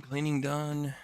cleaning done.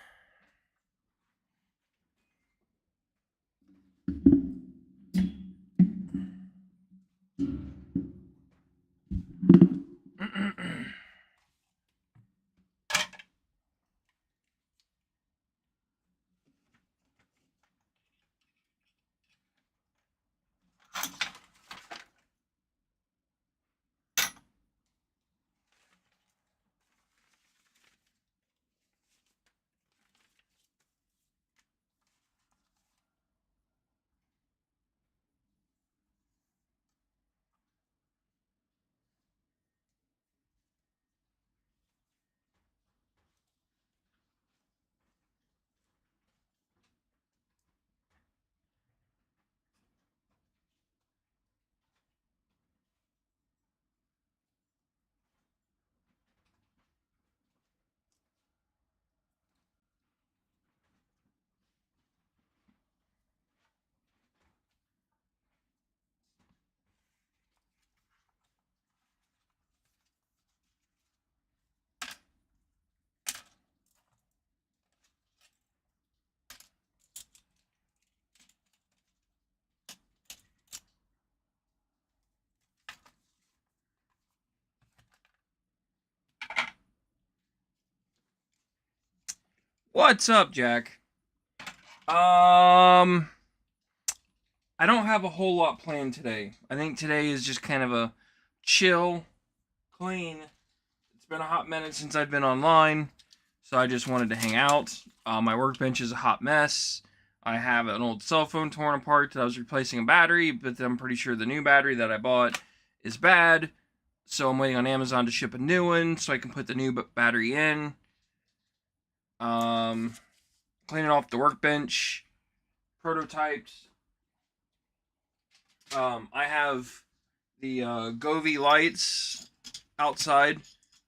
What's up, Jack? Um, I don't have a whole lot planned today. I think today is just kind of a chill, clean. It's been a hot minute since I've been online, so I just wanted to hang out. My workbench is a hot mess. I have an old cell phone torn apart that I was replacing a battery, but I'm pretty sure the new battery that I bought is bad. So I'm waiting on Amazon to ship a new one so I can put the new battery in. Um, Cleaning off the workbench, prototypes. I have the Govee lights outside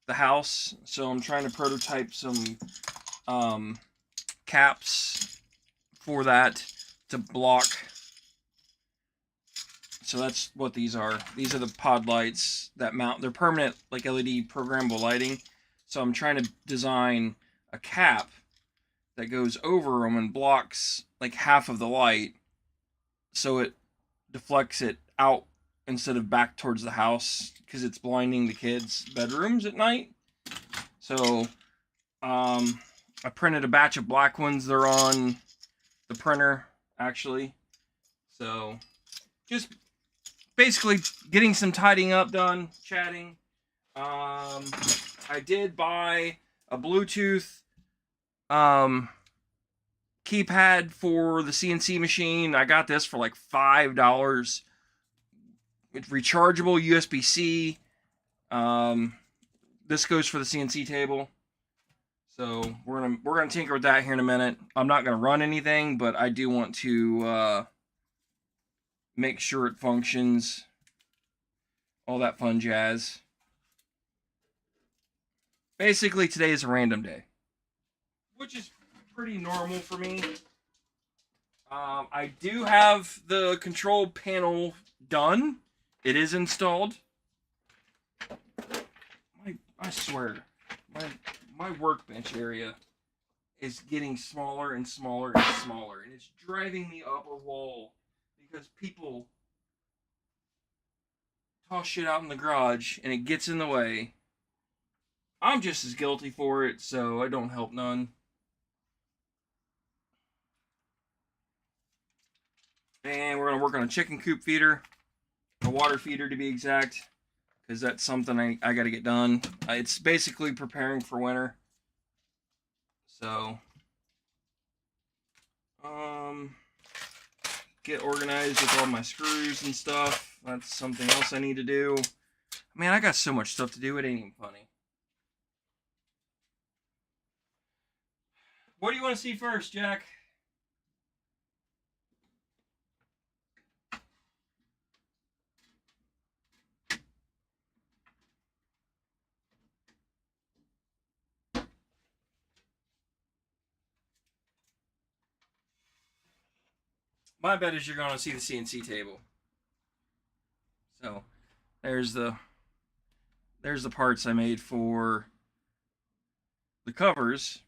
the house, so I'm trying to prototype some um, caps for that to block. So that's what these are. These are the pod lights that mount. They're permanent, like LED programmable lighting. So I'm trying to design a cap that goes over them and blocks like half of the light, so it deflects it out instead of back towards the house because it's blinding the kids' bedrooms at night. So I printed a batch of black ones. They're on the printer actually. So just basically getting some tidying up done, chatting. I did buy a Bluetooth keypad for the CNC machine. I got this for like $5. It's rechargeable USB-C. This goes for the CNC table. So we're gonna tinker with that here in a minute. I'm not gonna run anything, but I do want to make sure it functions. All that fun jazz. Basically, today is a random day, which is pretty normal for me. I do have the control panel done. It is installed. I swear, my my workbench area is getting smaller and smaller and smaller, and it's driving me up a wall because people toss shit out in the garage and it gets in the way. I'm just as guilty for it, so I don't help none. And we're gonna work on a chicken coop feeder, a water feeder to be exact, because that's something I got to get done. It's basically preparing for winter. So, um, get organized with all my screws and stuff. That's something else I need to do. Man, I got so much stuff to do, it ain't even funny. What do you want to see first, Jack? My bet is you're going to see the CNC table. So, there's the parts I made for the covers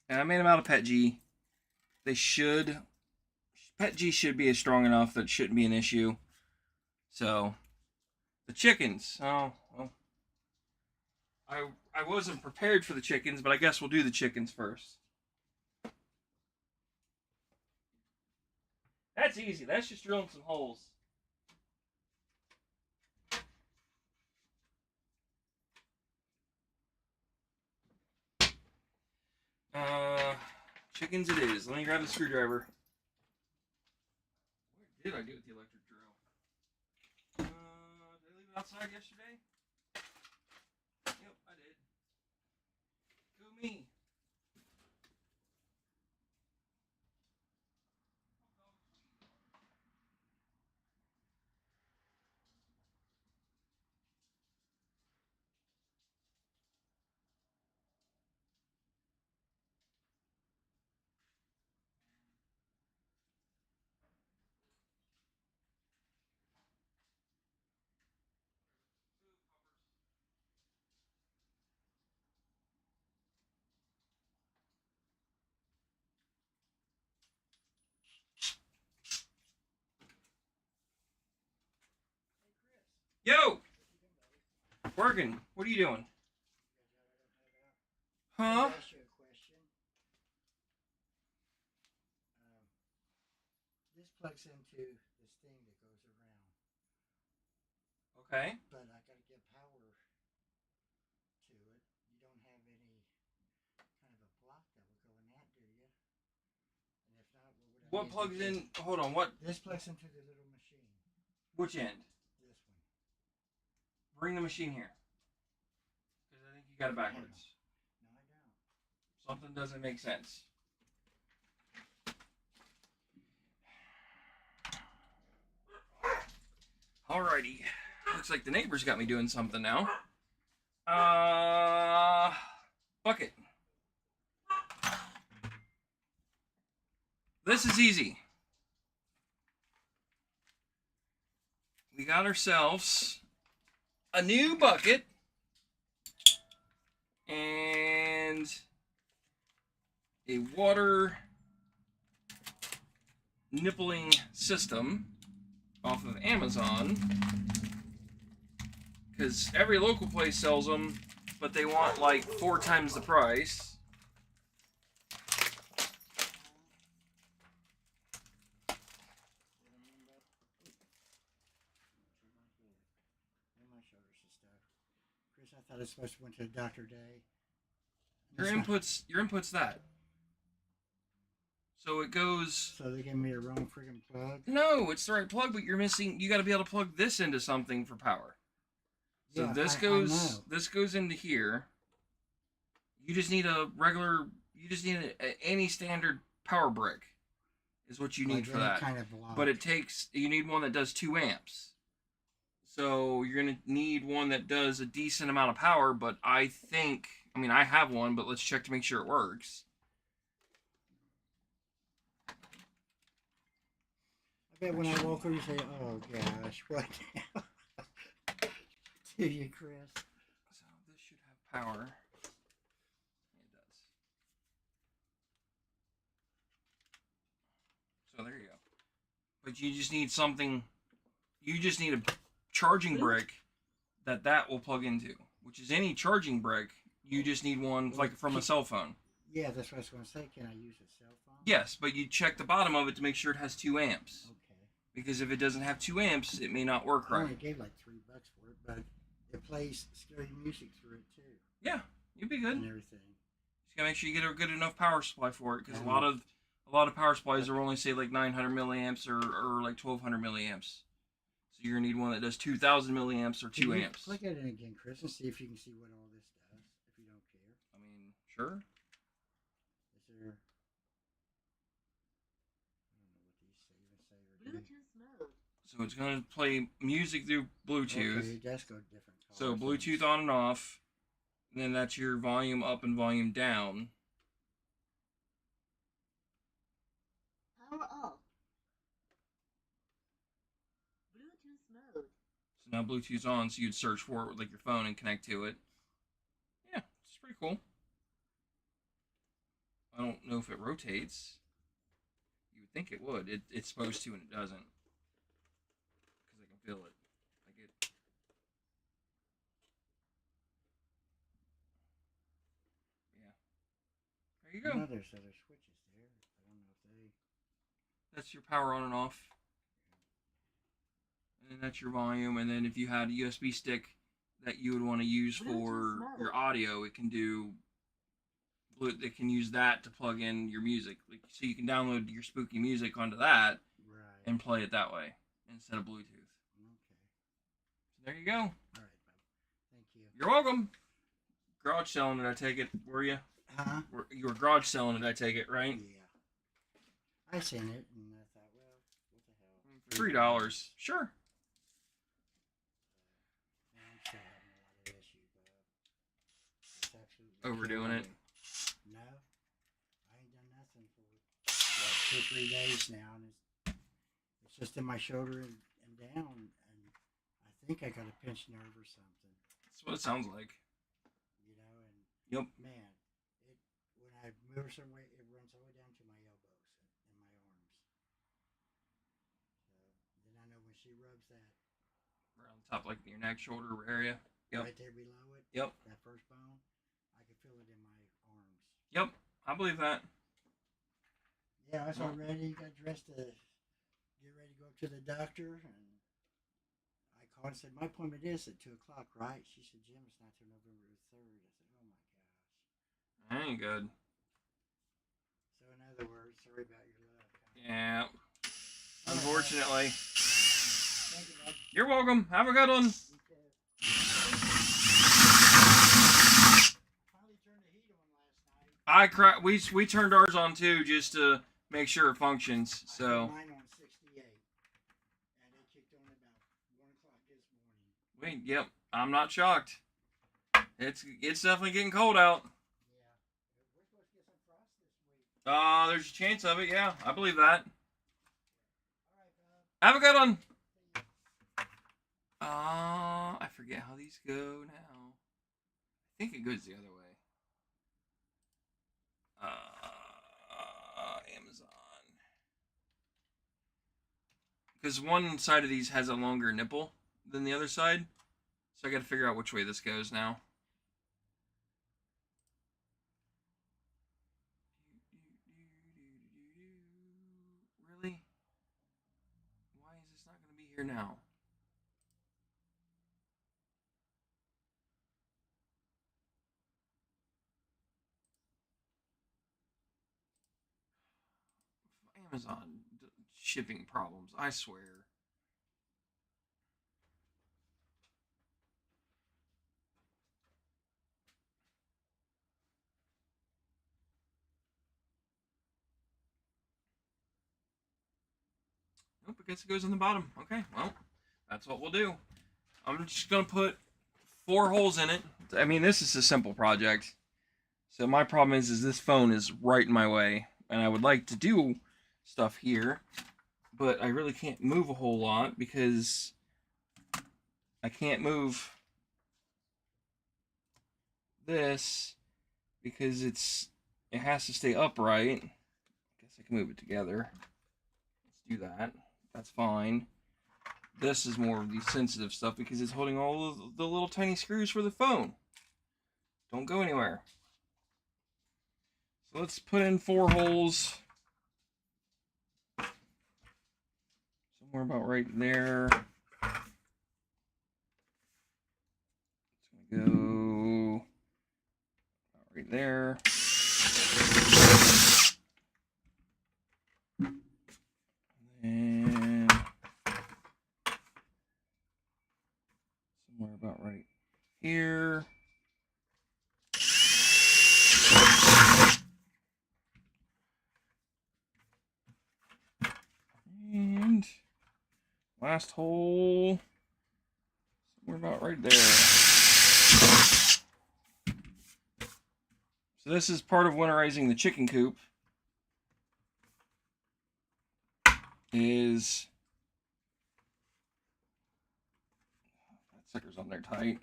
And I made them out of PETG. They should... PETG should be strong enough that it shouldn't be an issue. So, the chickens. Oh, well. I wasn't prepared for the chickens, but I guess we'll do the chickens first. That's easy. That's just drilling some holes. Chickens it is. Let me grab the screwdriver. What did I do with the electric drill? Did I leave it outside yesterday? Yep, I did. Go me. Yo! Working. What are you doing? Huh? Ask you a question. This plugs into this thing that goes around, Okay. but I got to get power to it. You don't have any kind of a block that will go in that, do you? And if not, what would I What use plugs it in? Hold on. What? This plugs into the little machine. Which end? This one. Bring the machine here. Because I think you got it backwards. No, I don't. Something doesn't make sense. Alrighty. Looks like the neighbors got me doing something now. Bucket. This is easy. We got ourselves a new bucket and a water nippling system off of Amazon, because every local place sells them, but they want like 4 times the price. Chris, I thought I was supposed to went to the doctor today. Your input's that. So it goes. So they gave me a wrong friggin' plug. No, it's the right plug, but you're missing. You got to be able to plug this into something for power. So Yeah, this I goes. know. This goes into here. You just need a regular. You just need any standard power brick, is what you need Like for that. kind of block. But it takes. You need one that does 2 amps. So you're gonna need one that does a decent amount of power. But I think. I mean, I have one, but let's check to make sure it works. I bet when I walk over, you say, "Oh gosh, what now?" Do you, Chris? So this should have power. It does. So there you go. But you just need something. You just need a charging brick that will plug into, which is any charging brick. You just need one like from a cell phone. Yeah, that's what I was going to say. Can I use a cell phone? Yes, but you check the bottom of it to make sure it has 2 amps. Okay. Because if it doesn't have 2 amps, it may not work I right. only gave like $3 for it, but it plays scary music through it too. Yeah, you'd be good. And everything. Just gotta make sure you get a good enough power supply for it, because a lot of power supplies are only say like 900 milliamps or like 1200 milliamps. So you're gonna need one that does 2000 milliamps or 2 amps. Click at it again, Chris, and see if you can see what all this does. If you don't care. I mean, sure. Is there? I don't know what these say. Bluetooth mode. So it's gonna play music through Bluetooth. Okay, it does go different So colors. Bluetooth on and off. And then that's your volume up and volume down. Power off. Bluetooth mode. So now Bluetooth's on, so you'd search for it with like your phone and connect to it. Yeah, it's pretty cool. I don't know if it rotates. You would think it would. It's supposed to, and it doesn't. Because I can feel it. I get. Yeah. There you I go. know there's other switches there. I don't know if they. That's your power on and off. And that's your volume. And then if you had a USB stick that you would want to use for Bluetooth mode. your audio, it can do. It can use that to plug in your music, like, so you can download your spooky music onto that Right. and play it that way instead of Bluetooth. Okay. So there you go. All right, Bob. Thank you. You're welcome. Garage selling it, I take it. Were you? Huh? You were garage selling it, I take it, right? Yeah. I seen it and I thought, well, what the hell? $3. Sure. I'm still having a lot of issues, Bob. It's absolutely Overdoing killing it. me. No, I ain't done nothing for like 2-3 days now, and it's just in my shoulder and down, and I think I got a pinched nerve or something, That's what it sounds like. you know. And Yep. man, when I move a certain way, it runs all the way down to my elbows and my arms. So then I know when she rubs that Around the top, like your neck, shoulder area. Yep. right there below it, Yep. that first bone, I can feel it in my arms. Yep. I believe that. Yeah, I was all ready, got dressed to get ready to go up to the doctor, and I called and said, my appointment is at 2 o'clock, right? She said, Jim, it's not till November the 3rd. I said, oh my gosh. That ain't good. So in other words, sorry about your luck. Huh? Yeah. Unfortunately. Thank you, bud. You're welcome. Have a good one. You too. Finally turned the heat on last night. We turned ours on too, just to make sure it functions. I So had mine on 68, and it kicked on about 1 o'clock this morning. yep. I'm not shocked. It's definitely getting cold out. Yeah. We're supposed to get some frost this week. There's a chance of it. Yeah, I believe that. All right, bud. Have a good one. See ya. I forget how these go now. I think it goes the other way. Amazon. Because one side of these has a longer nipple than the other side. So I gotta figure out which way this goes now. Really? Why is this not gonna be here now? Amazon shipping problems, I swear. Nope, I guess it goes on the bottom. Okay, well, that's what we'll do. I'm just gonna put 4 holes in it. I mean, this is a simple project. So my problem is this phone is right in my way, and I would like to do stuff here, but I really can't move a whole lot because I can't move this because it has to stay upright. I guess I can move it together. Let's do that. That's fine. This is more of the sensitive stuff because it's holding all of the little tiny screws for the phone. Don't go anywhere. So let's put in 4 holes. Somewhere about right there. It's gonna go about right there. And somewhere about right here. And last hole, somewhere about right there. So this is part of winterizing the chicken coop. Is that sucker's on there tight.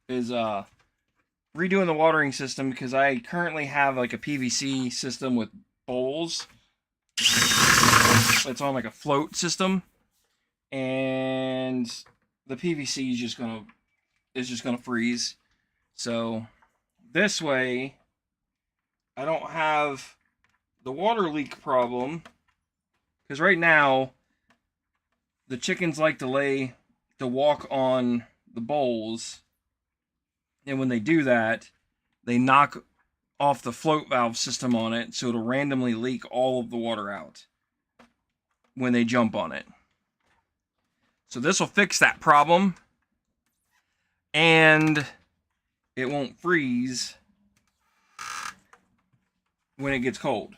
Is redoing the watering system because I currently have like a PVC system with bowls. It's on like a float system, and the PVC is just gonna freeze. So this way, I don't have the water leak problem, because right now the chickens like to walk on the bowls, and when they do that, they knock off the float valve system on it, so it'll randomly leak all of the water out when they jump on it. So this will fix that problem, and it won't freeze when it gets cold.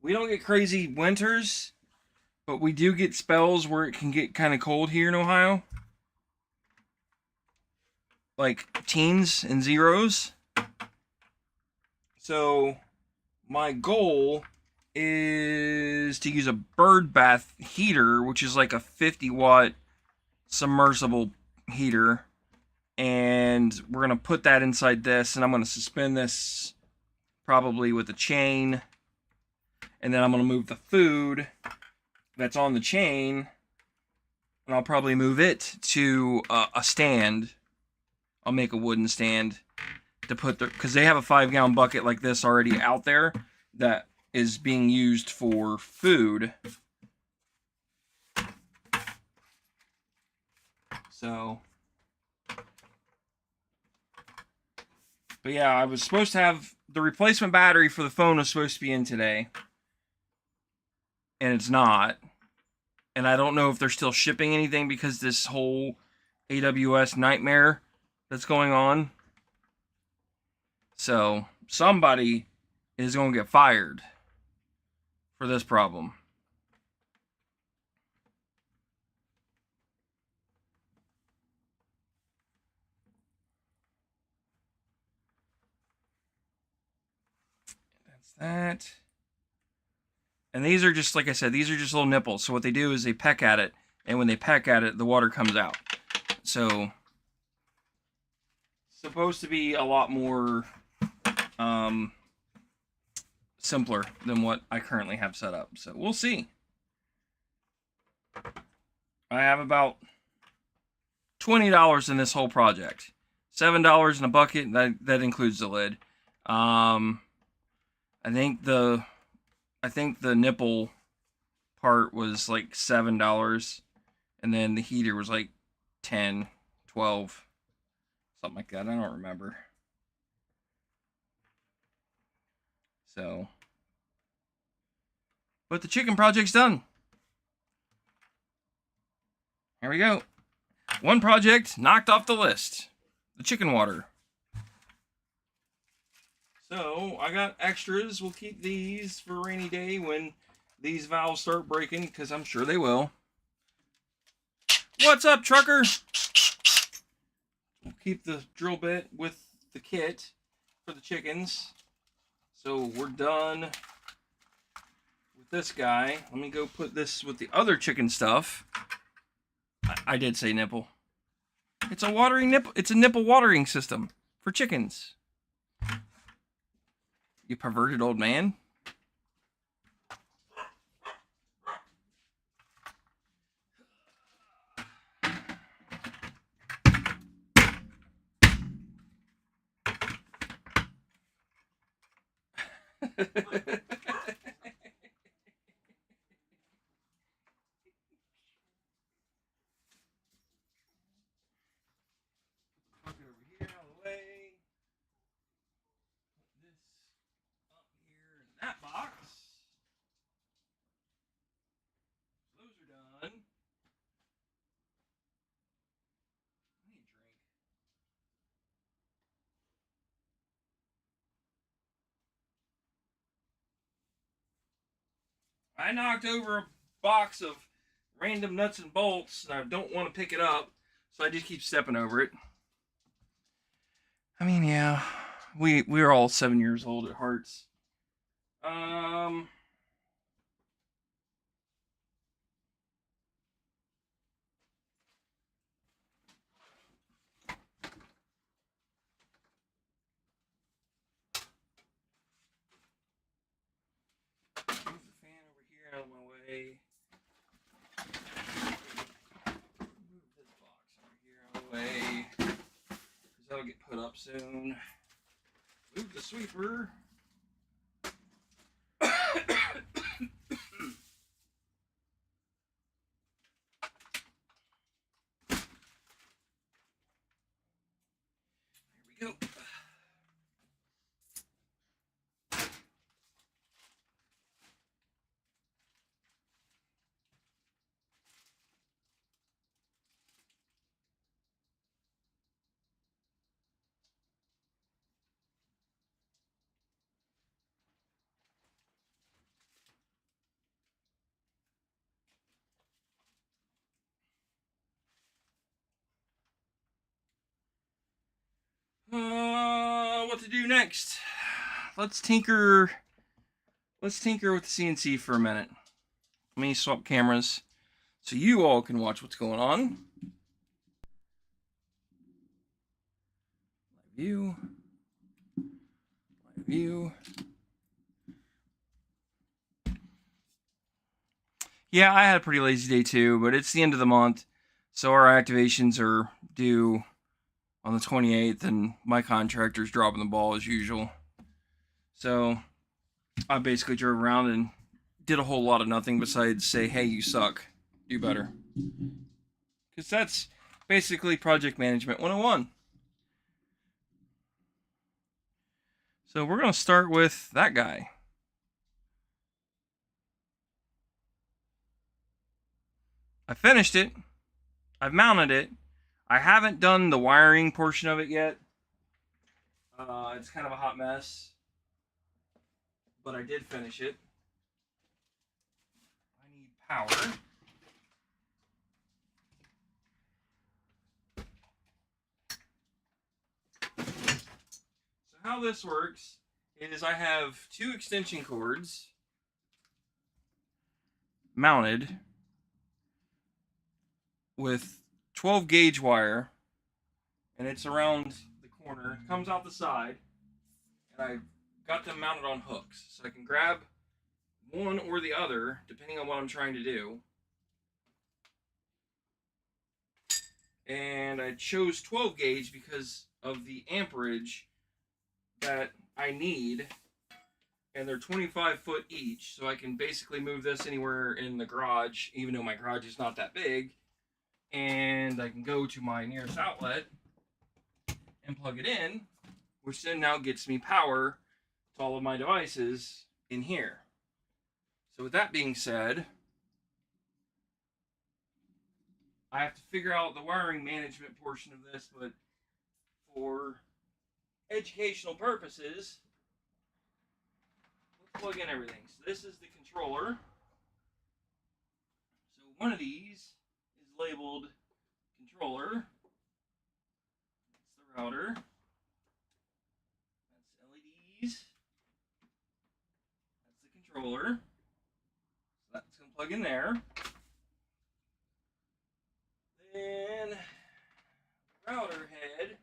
We don't get crazy winters, but we do get spells where it can get kind of cold here in Ohio. Like teens and zeros. So my goal is to use a bird bath heater, which is like a 50-watt submersible heater. And we're going to put that inside this, and I'm going to suspend this probably with a chain. And then I'm going to move the food that's on the chain, and I'll probably move it to a stand. I'll make a wooden stand to put because they have a 5-gallon bucket like this already out there that is being used for food. So, but yeah, I was supposed to have the replacement battery for the phone was supposed to be in today, and it's not. And I don't know if they're still shipping anything because this whole AWS nightmare that's going on. So somebody is going to get fired for this problem. That's that. And these are just, like I said, these are just little nipples. So what they do is they peck at it, and when they peck at it, the water comes out. So supposed to be a lot more simpler than what I currently have set up. So we'll see. I have about $20 in this whole project. $7 in a bucket. That includes the lid. I think the nipple part was like $7, and then the heater was like 10, 12, something like that. I don't remember. So, but the chicken project's done. Here we go. One project knocked off the list. The chicken water. So, I got extras. We'll keep these for a rainy day when these valves start breaking, because I'm sure they will. What's up, trucker? We'll keep the drill bit with the kit for the chickens. So, we're done with this guy. Let me go put this with the other chicken stuff. I did say nipple. It's a watering nipple. It's a nipple watering system for chickens. You perverted old man. That box. Those are done. I need a drink. I knocked over a box of random nuts and bolts, and I don't want to pick it up, so I just keep stepping over it. I mean, yeah, we're all 7 years old at hearts. that'll get put up soon. Move the sweeper. Here we go. What to do next? Let's tinker with the CNC for a minute. Let me swap cameras so you all can watch what's going on. Live view. Live view. Yeah, I had a pretty lazy day too, but it's the end of the month, so our activations are due on the 28th, and my contractor's dropping the ball as usual. So I basically drove around and did a whole lot of nothing besides say, hey, you suck. Do better. Because that's basically project management 101. So we're going to start with that guy. I finished it. I've mounted it. I haven't done the wiring portion of it yet. It's kind of a hot mess. But I did finish it. I need power. So how this works is I have 2 extension cords mounted with 12 gauge wire, and it's around the corner. It comes out the side, and I've got them mounted on hooks, so I can grab one or the other depending on what I'm trying to do. And I chose 12 gauge because of the amperage that I need, and they're 25 foot each, so I can basically move this anywhere in the garage, even though my garage is not that big. And I can go to my nearest outlet and plug it in, which then now gets me power to all of my devices in here. So with that being said, I have to figure out the wiring management portion of this, but for educational purposes, let's plug in everything. So this is the controller. So one of these is labeled controller. That's the router. That's LEDs. That's the controller. So that's going to plug in there. Then the router head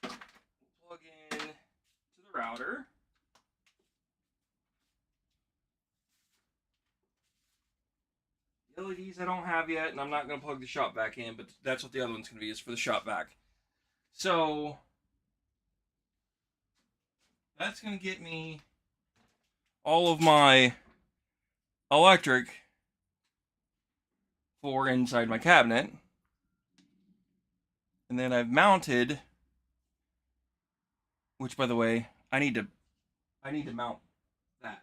will plug in to the router. The LEDs I don't have yet, and I'm not going to plug the shop vac in, but that's what the other one's going to be, is for the shop vac. So that's going to get me all of my electric for inside my cabinet. And then I've mounted, which by the way, I need to mount that.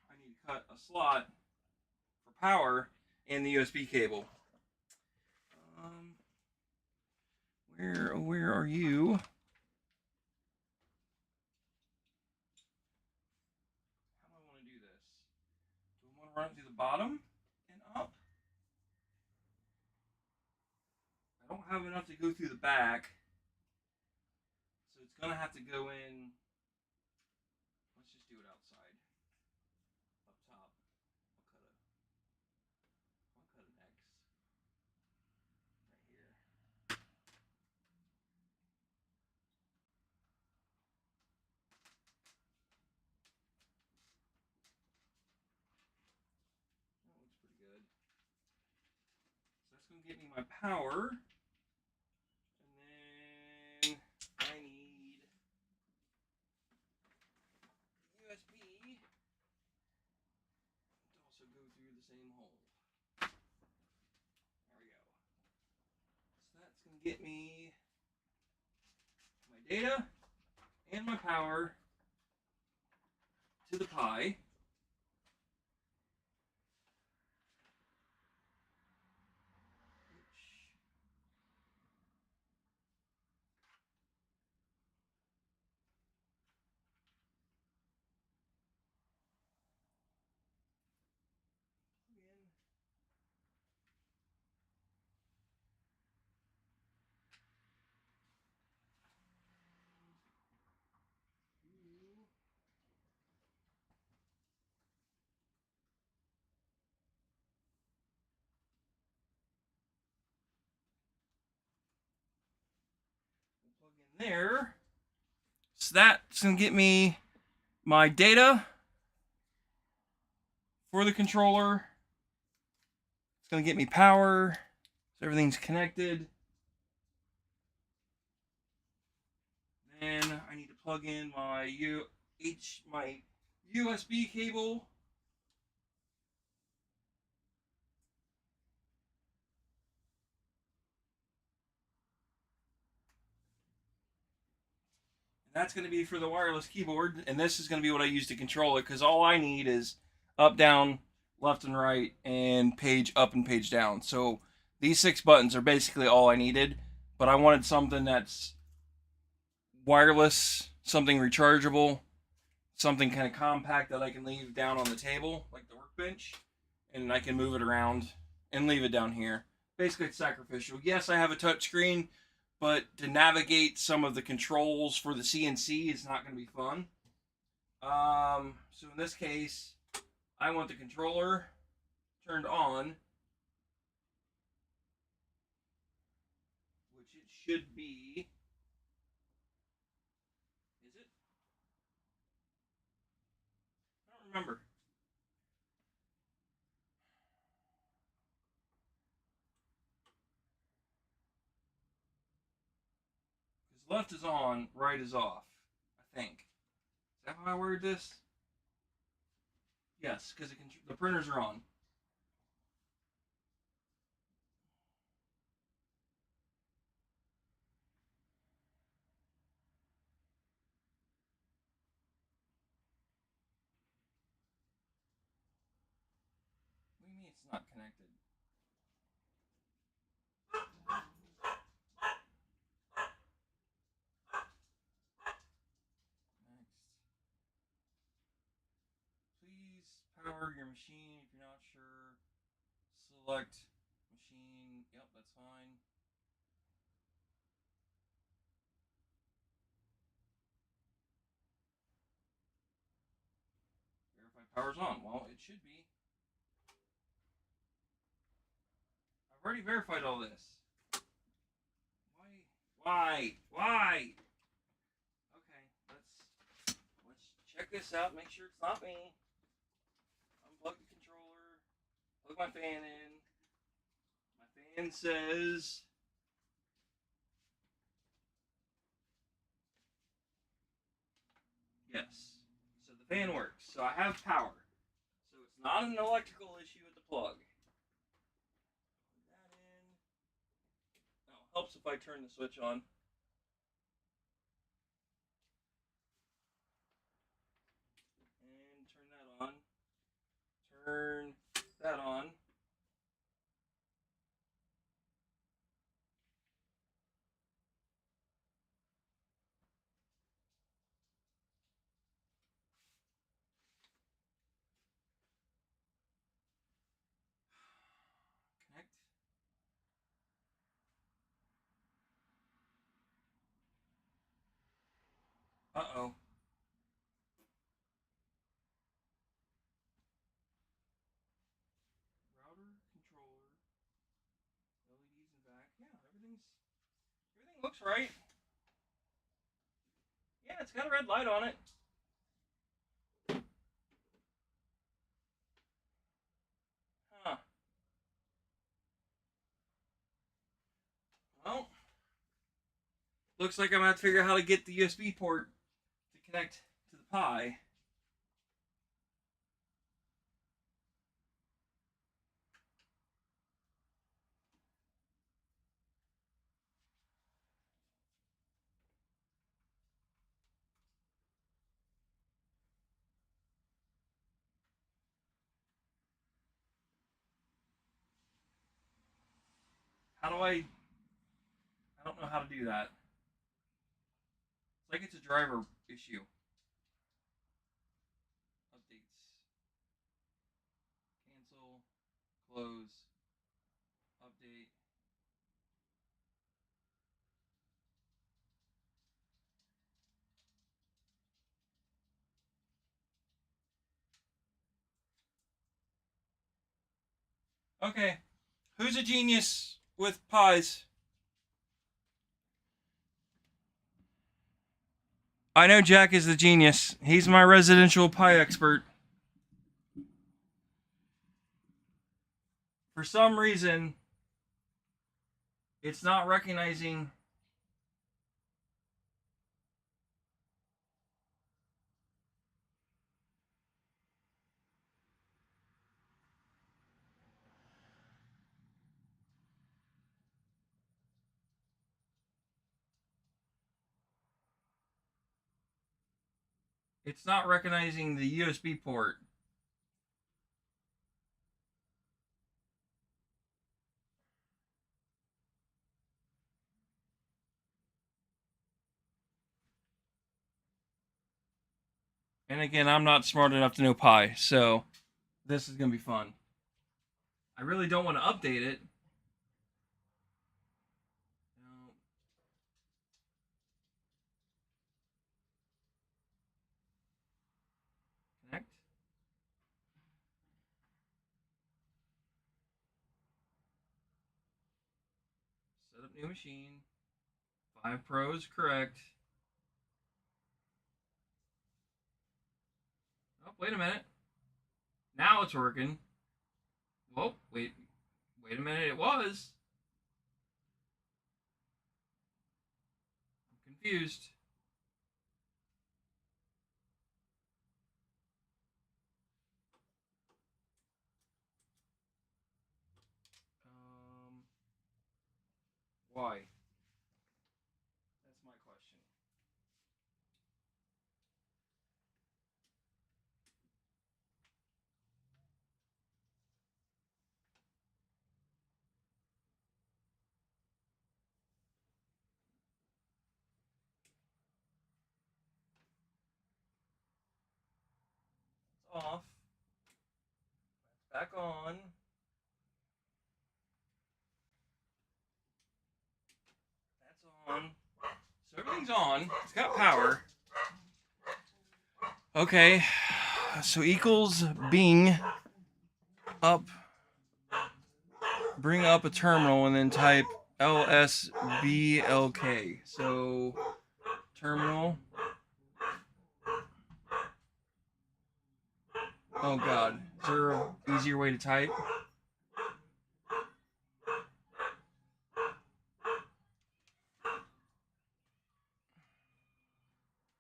I need to cut a slot for power and the USB cable. Where are you? How do I want to do this? Do I want to run it through the bottom and up? I don't have enough to go through the back, so it's gonna have to go in. Let's just do it outside, up top. I'll cut an X right here. That looks pretty good. gonna get me my power. And then I need USB to also go through the same hole. There we go. So that's gonna get me my data and my power to the Pi. Plug in there. So that's gonna get me my data for the controller. It's gonna get me power, so everything's connected. Then I need to plug in my USB cable. That's going to be for the wireless keyboard, and this is going to be what I use to control it, because all I need is up, down, left and right, and page up and page down. So these 6 buttons are basically all I needed, but I wanted something that's wireless, something rechargeable, something kind of compact that I can leave down on the table, like the workbench, and I can move it around and leave it down here. Basically, it's sacrificial. Yes, I have a touch screen, but to navigate some of the controls for the CNC is not going to be fun. So in this case, I want the controller turned on, which it should be. Is it? I don't remember. Because left is on, right is off, I think. Is that how I word this? Yes, because the printers are on. What do you mean it's not connected? Next. Please power your machine if you're not sure. Select machine. Yep, that's fine. Verify power's on. Well, it should be. I've already verified all this. Why? Okay, let's check this out. Make sure it's not me. Unplug the controller. Plug my fan in. My fan says yes. So the fan works. So I have power. So it's not an electrical issue with the plug. Plug that in. Now it helps if I turn the switch on. And turn that on. Turn that on. Connect. Uh-oh. Router, controller, LEDs in back. Yeah, everything looks right. Yeah, it's got a red light on it. Huh. looks like I'm gonna have to figure out how to get the USB port to connect to the Pi. How do I don't know how to do that. It's like it's a driver issue. Updates. Cancel. Close. Update. Okay. Who's a genius with pies? I know Jack is the genius. He's my residential pie expert. For some reason, it's not recognizing. It's not recognizing the USB port. And again, I'm not smart enough to know Pi, so this is going to be fun. I really don't want to update it. No. Connect. Set up new machine. 5 Pros, correct. Oh, wait a minute. Now it's working. Whoa, wait a minute, it was. I'm confused. Why? That's my question. It's off. Back on. That's on. So everything's on. It's got power. Okay. So equals Bing up. Bring up a terminal and then type LSBLK. So terminal. Oh god. Is there an easier way to type?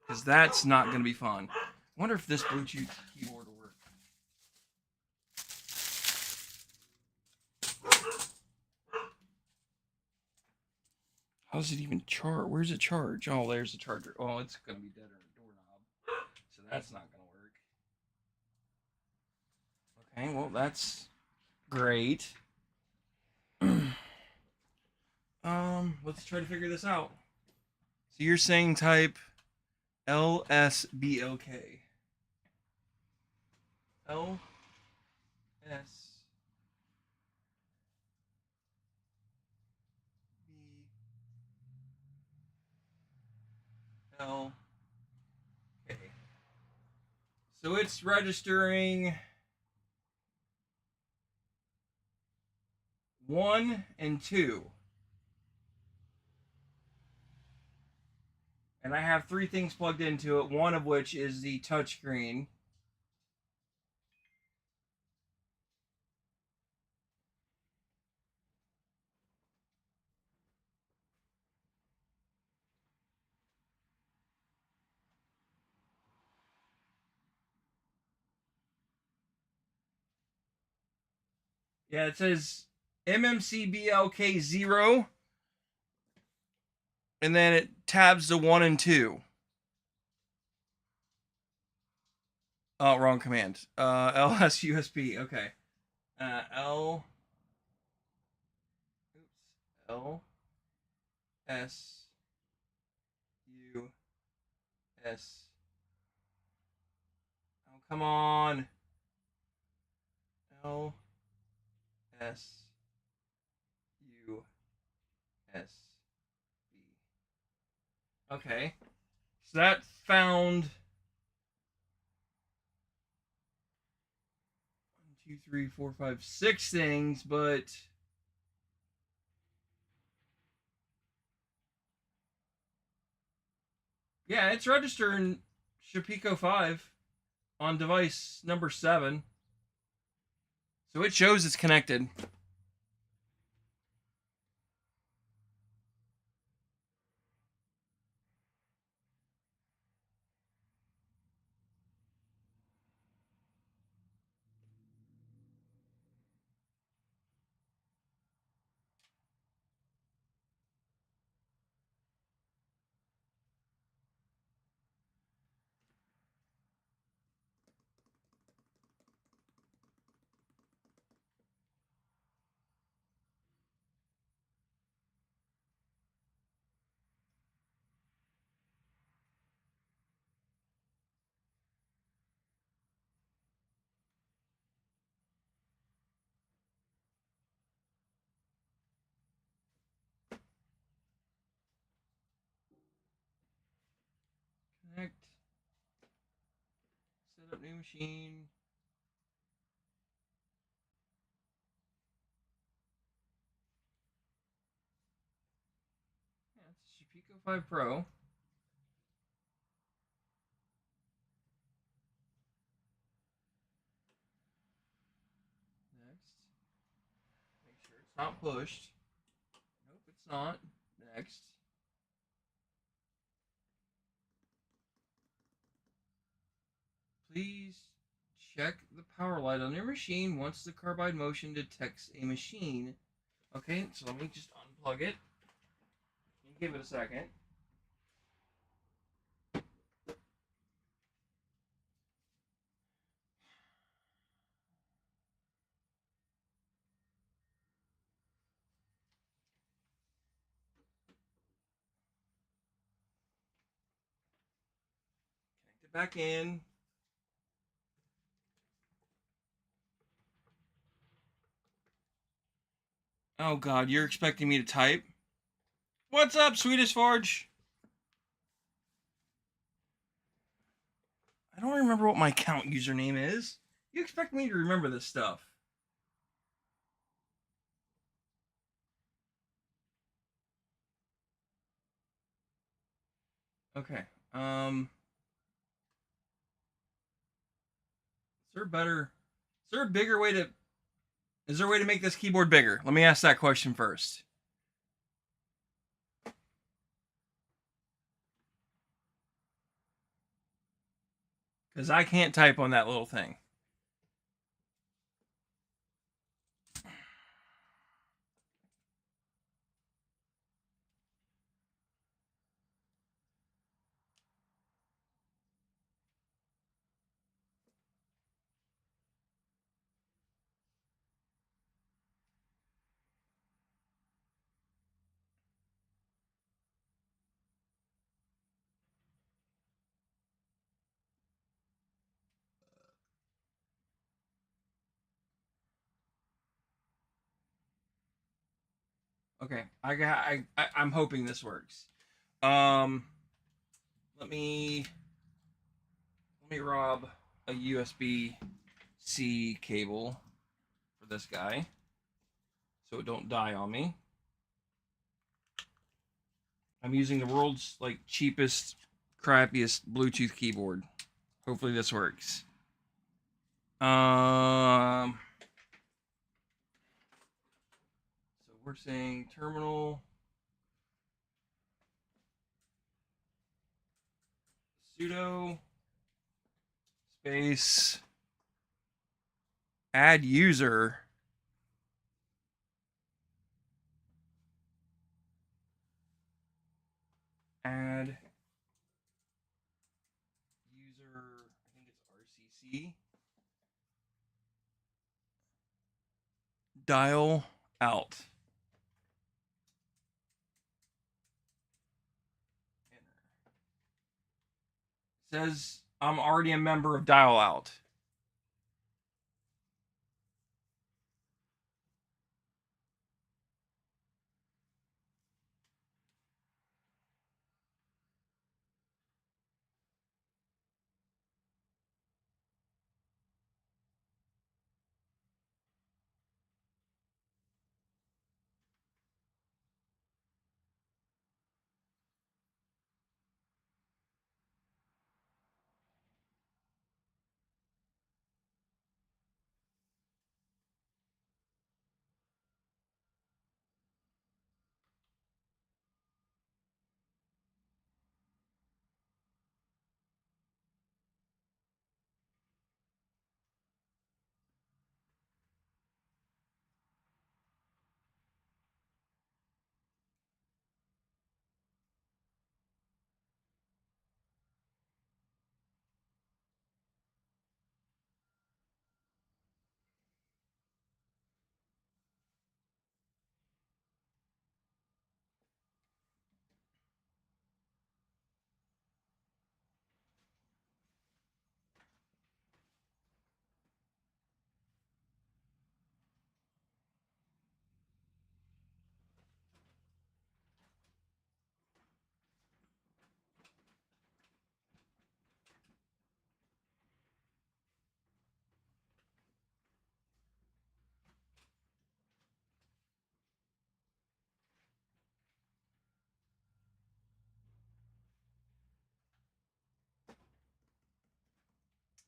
Because that's not going to be fun. I wonder if this Bluetooth keyboard will work. How does it even charge? Where's it charge? Oh, there's the charger. Oh, it's going to be dead on a doorknob. So that's not going to work. Okay, well, that's great. Let's try to figure this out. So you're saying type LSBLK. LS BLK. So it's registering 1 and 2. And I have 3 things plugged into it, one of which is the touchscreen. Yeah, it says MMCBLK0, and then it tabs the 1 and 2. Oh, wrong command. LSUSB. Okay. L. Oops. L. S. U. S. Oh, come on. L. S. U. S. B. Okay. So that found 1, 2, 3, 4, 5, 6 things, but yeah, it's registering Shapico 5 on device number 7. So it shows it's connected. Connect. Set up new machine. Yeah, it's Shapico 5 Pro. Next. Make sure it's not pushed. Nope, it's not. Next. Please check the power light on your machine once the carbide motion detects a machine. Okay, so let me just unplug it. Give it a second. Connect it back in. Oh god, you're expecting me to type? What's up, Swedish Forge? I don't remember what my account username is. You expect me to remember this stuff? Okay. Is there a better? Is there a bigger way to? Is there a way to make this keyboard bigger? Let me ask that question first. Because I can't type on that little thing. Okay, I'm hoping this works. Um, let me rob a USB C cable for this guy, so it don't die on me. I'm using the world's like cheapest, crappiest Bluetooth keyboard. Hopefully this works. So we're saying terminal sudo space add user add user, I think it's RCC. Dial out. Enter. Says I'm already a member of Dial Out.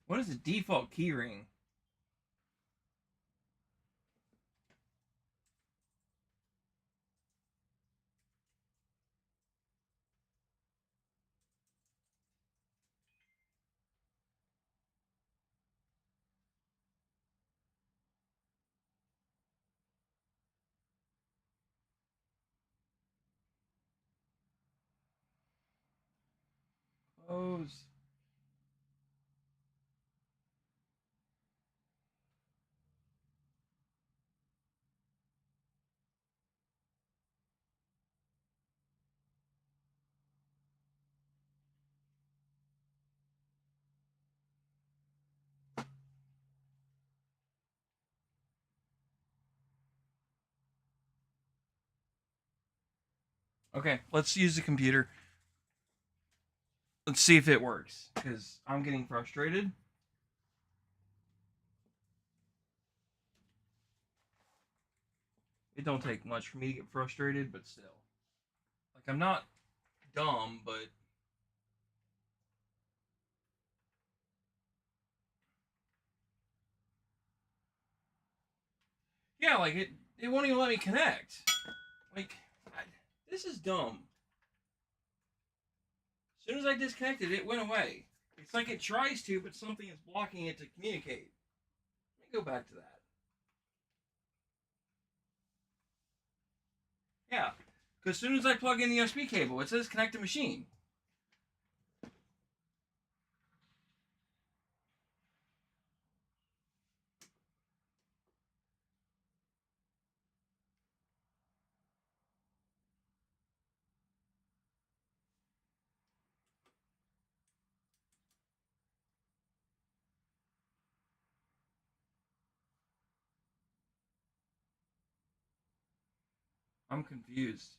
What is the default keyring? Close. Okay, let's use the computer. Let's see if it works, because I'm getting frustrated. It don't take much for me to get frustrated, but still. Like, I'm not dumb, but yeah, like it won't even let me connect. Like, this is dumb. As soon as I disconnected, it went away. It's like it tries to, but something is blocking it to communicate. Let me go back to that. Yeah, because as soon as I plug in the USB cable, it says connect to machine. I'm confused.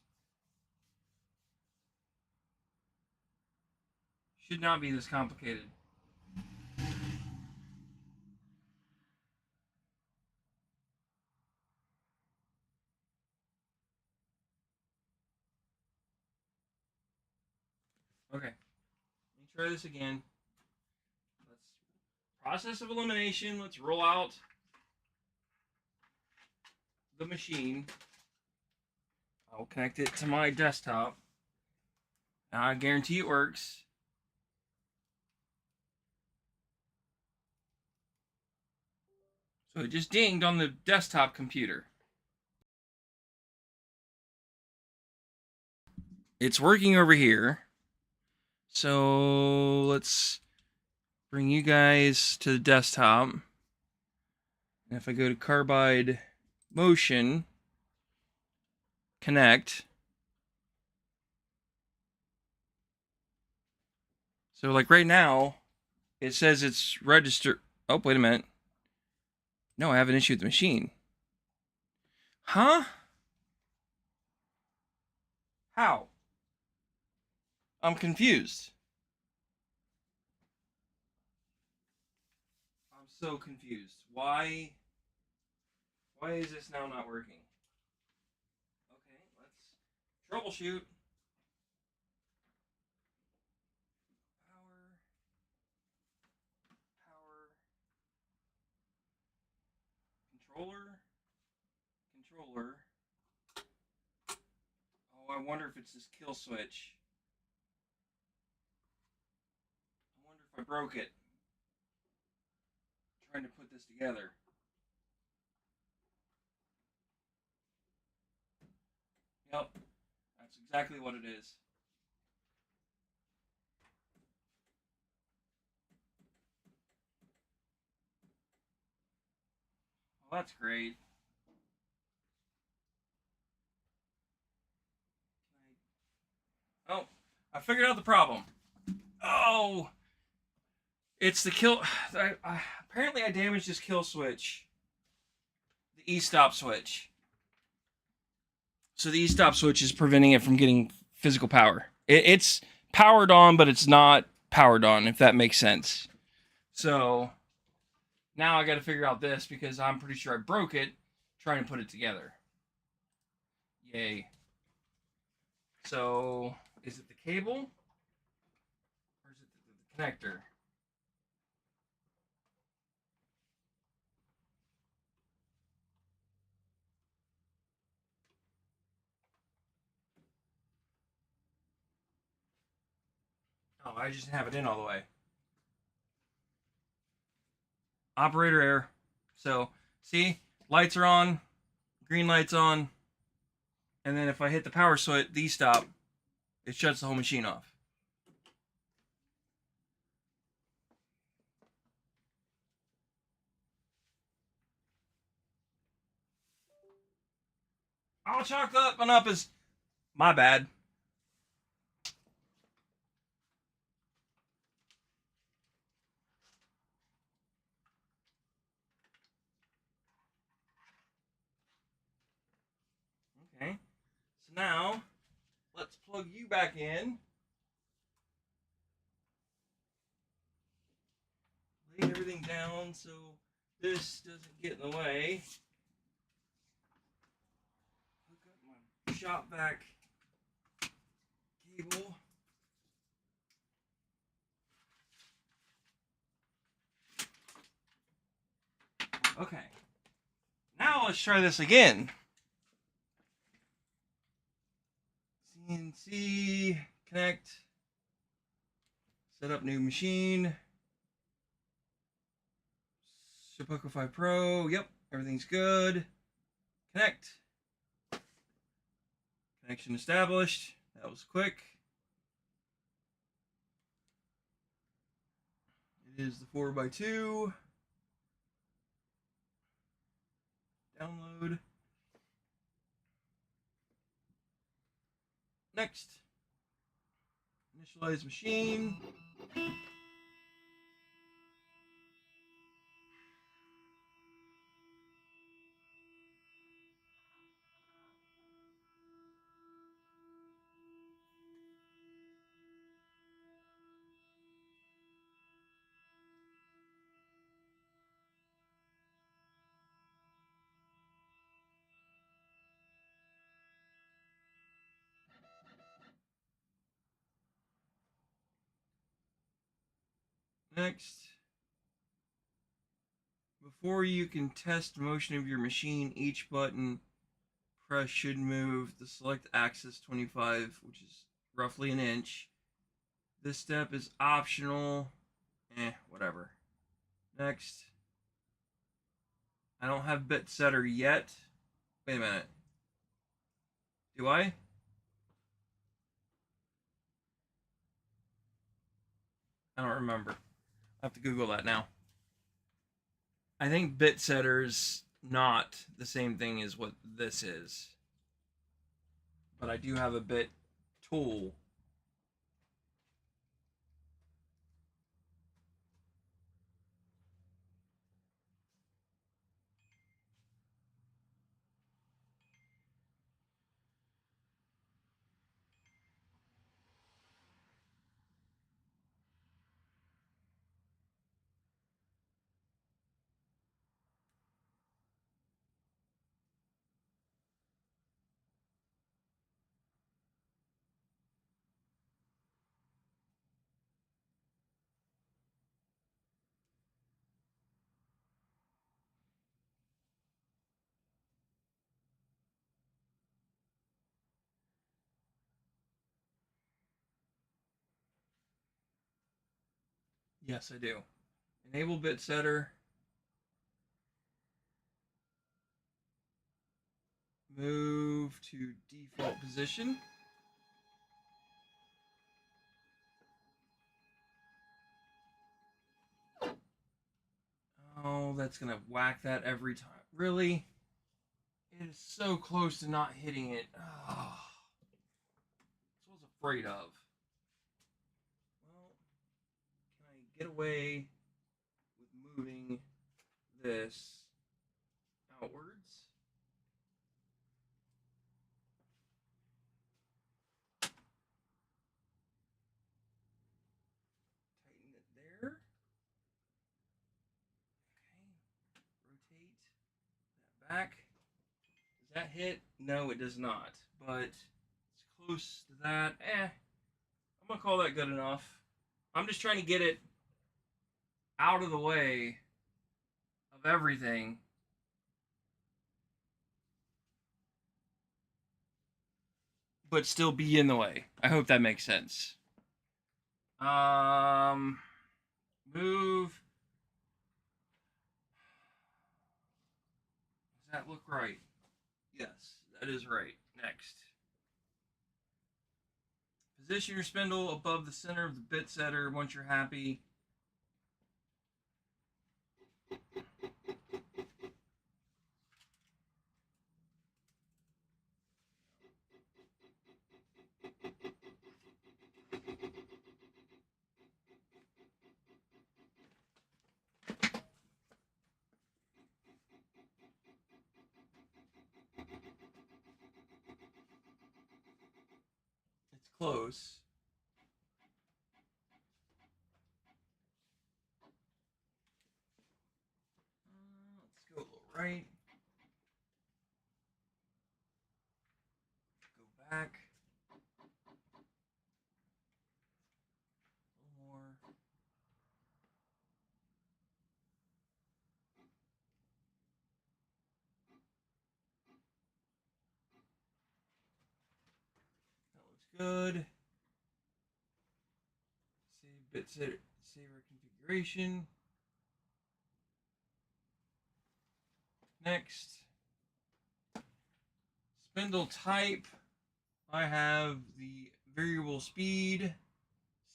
Should not be this complicated. Okay, let me try this again. Let's process of elimination. Let's roll out the machine. I'll connect it to my desktop. I guarantee it works. So it just dinged on the desktop computer. It's working over here. So let's bring you guys to the desktop. And if I go to Carbide Motion, connect. So like right now, it says it's registered. Oh, wait a minute. No, I have an issue with the machine. Huh? How? I'm confused. I'm so confused. Why is this now not working? Okay, let's troubleshoot. Power, controller. Oh, I wonder if it's this kill switch. I wonder if I broke it. Trying to put this together. Yep, that's exactly what it is. Well, that's great. Oh, I figured out the problem. Oh, it's the kill. Apparently, I damaged this kill switch. The e-stop switch. So the e-stop switch is preventing it from getting physical power. It's powered on, but it's not powered on, if that makes sense. So now I got to figure out this because I'm pretty sure I broke it trying to put it together. Yay. So is it the cable or is it the connector? Oh, I just didn't have it in all the way. Operator error. So, see, lights are on, green lights on, and then if I hit the power switch, the stop, it shuts the whole machine off. I'll chalk that one up as my bad. Okay. So now, let's plug you back in. Lay everything down so this doesn't get in the way. Hook up my shop vac cable. Okay. Now let's try this again. CNC, connect, set up new machine. Shopify Pro, yep, everything's good. Connect. Connection established. That was quick. It is the 4x2. Download. Next. Initialize machine. Next. Before you can test motion of your machine, each button press should move the select axis 25, which is roughly an inch. This step is optional. Whatever. Next. I don't have bit setter yet. Wait a minute. Do I? I don't remember. I have to Google that now. I think bit setter's not the same thing as what this is. But I do have a bit tool. Yes, I do. Enable bit setter. Move to default position. Oh, that's gonna whack that every time. Really? It is so close to not hitting it. Oh, that's what I was afraid of. Well, can I get away with moving this outwards? Tighten it there. Okay. Rotate that back. Does that hit? No, it does not. But it's close to that. I'm gonna call that good enough. I'm just trying to get it out of the way of everything. But still be in the way. I hope that makes sense. Move. Does that look right? Yes, that is right. Next. Position your spindle above the center of the bit setter once you're happy. It's close. Let's go a little right. Go back. A little more. That looks good. Save bit setter, saver configuration. Next. Spindle type. I have the variable speed.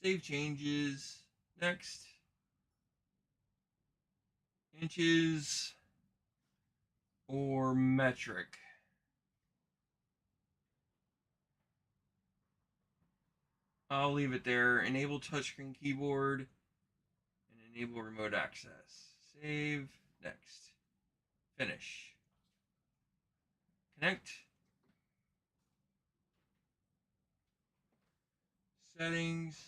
Save changes. Next. Inches or metric. I'll leave it there. Enable touchscreen keyboard and enable remote access. Save. Next. Finish. Connect. Settings.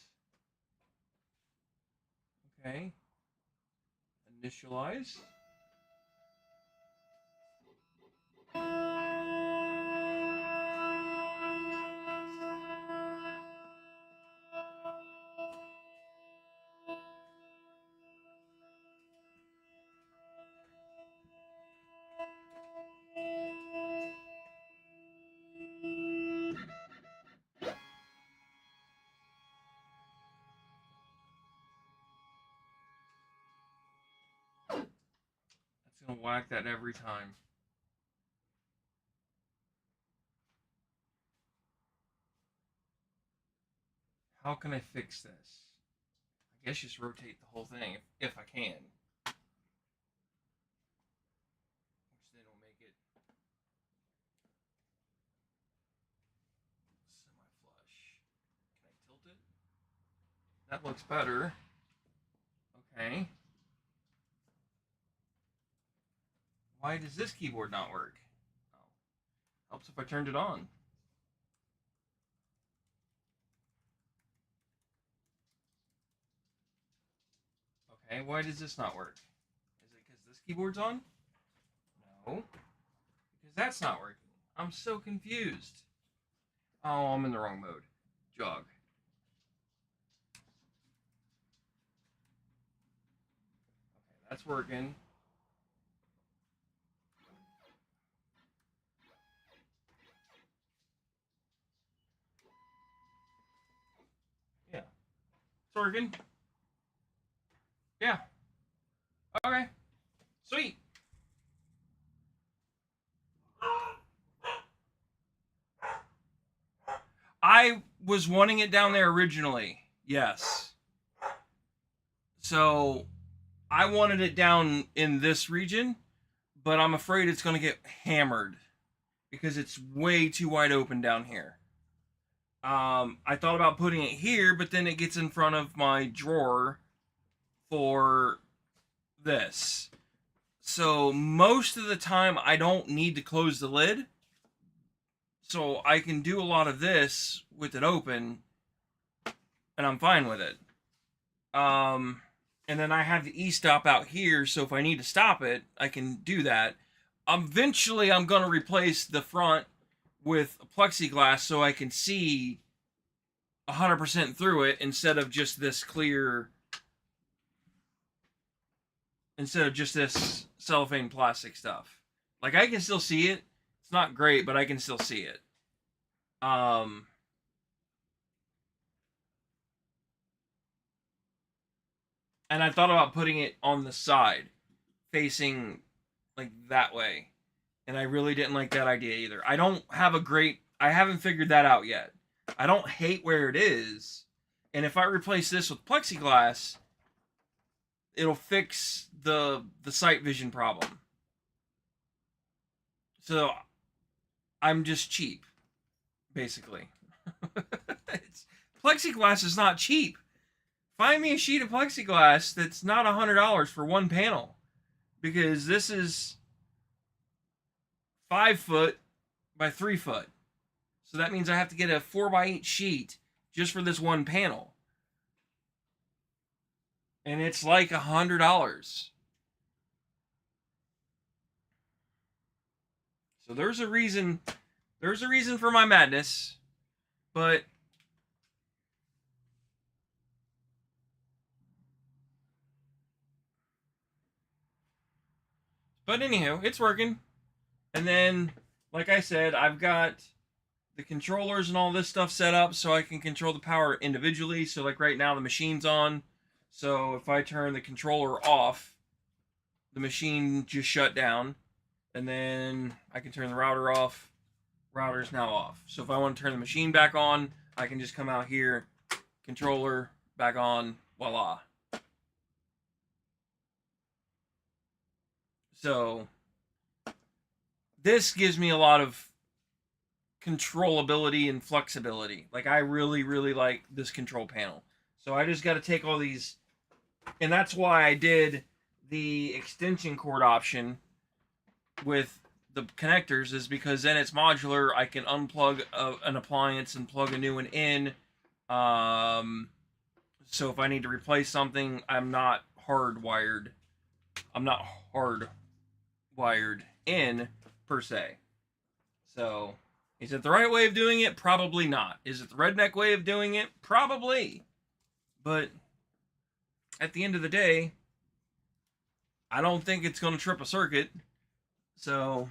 Okay. Initialize. That's gonna whack that every time. How can I fix this? I guess just rotate the whole thing if I can. Which then will make it semi-flush. Can I tilt it? That looks better. Okay. Why does this keyboard not work? Oh. Helps if I turned it on. Okay, why does this not work? Is it because this keyboard's on? No. Because that's not working. I'm so confused. Oh, I'm in the wrong mode. Jog. Okay, that's working. Yeah. It's working. Yeah. Okay. Sweet. I was wanting it down there originally. Yes. So I wanted it down in this region, but I'm afraid it's going to get hammered because it's way too wide open down here. I thought about putting it here, but then it gets in front of my drawer for this. So most of the time I don't need to close the lid. So I can do a lot of this with it open and I'm fine with it. And then I have the e-stop out here, so if I need to stop it, I can do that. Eventually I'm going to replace the front with plexiglass so I can see 100% through it instead of just this clear, instead of just this cellophane plastic stuff. Like, I can still see it. It's not great, but I can still see it. And I thought about putting it on the side, facing like that way. And I really didn't like that idea either. I haven't figured that out yet. I don't hate where it is. And if I replace this with plexiglass, it'll fix the sight vision problem. So I'm just cheap, basically. Plexiglass is not cheap. Find me a sheet of plexiglass that's not $100 for one panel, because this is 5 foot by 3 foot. So that means I have to get a 4x8 sheet just for this one panel. And it's like $100. So there's a reason for my madness, but anywho, it's working. And then, like I said, I've got the controllers and all this stuff set up so I can control the power individually. So like right now the machine's on. So if I turn the controller off, the machine just shut down. And then I can turn the router off. Router's now off. So if I want to turn the machine back on, I can just come out here, controller back on, voila. So this gives me a lot of controllability and flexibility. Like, I really, really like this control panel. So I just got to take all these, and that's why I did the extension cord option with the connectors, is because then it's modular. I can unplug an appliance and plug a new one in. So if I need to replace something, I'm not hardwired in, per se. So, is it the right way of doing it? Probably not. Is it the redneck way of doing it? Probably. But at the end of the day, I don't think it's going to trip a circuit. So,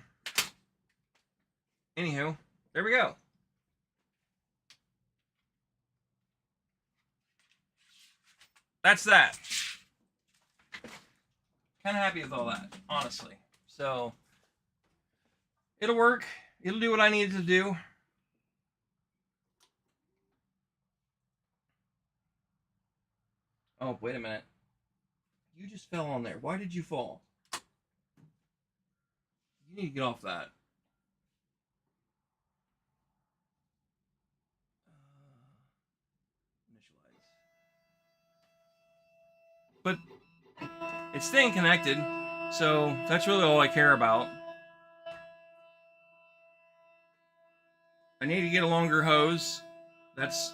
anywho, there we go. That's that. Kind of happy with all that, honestly. So, it'll work. It'll do what I need it to do. Oh, wait a minute. You just fell on there. Why did you fall? You need to get off that. Initialize. But it's staying connected, so that's really all I care about. I need to get a longer hose. That's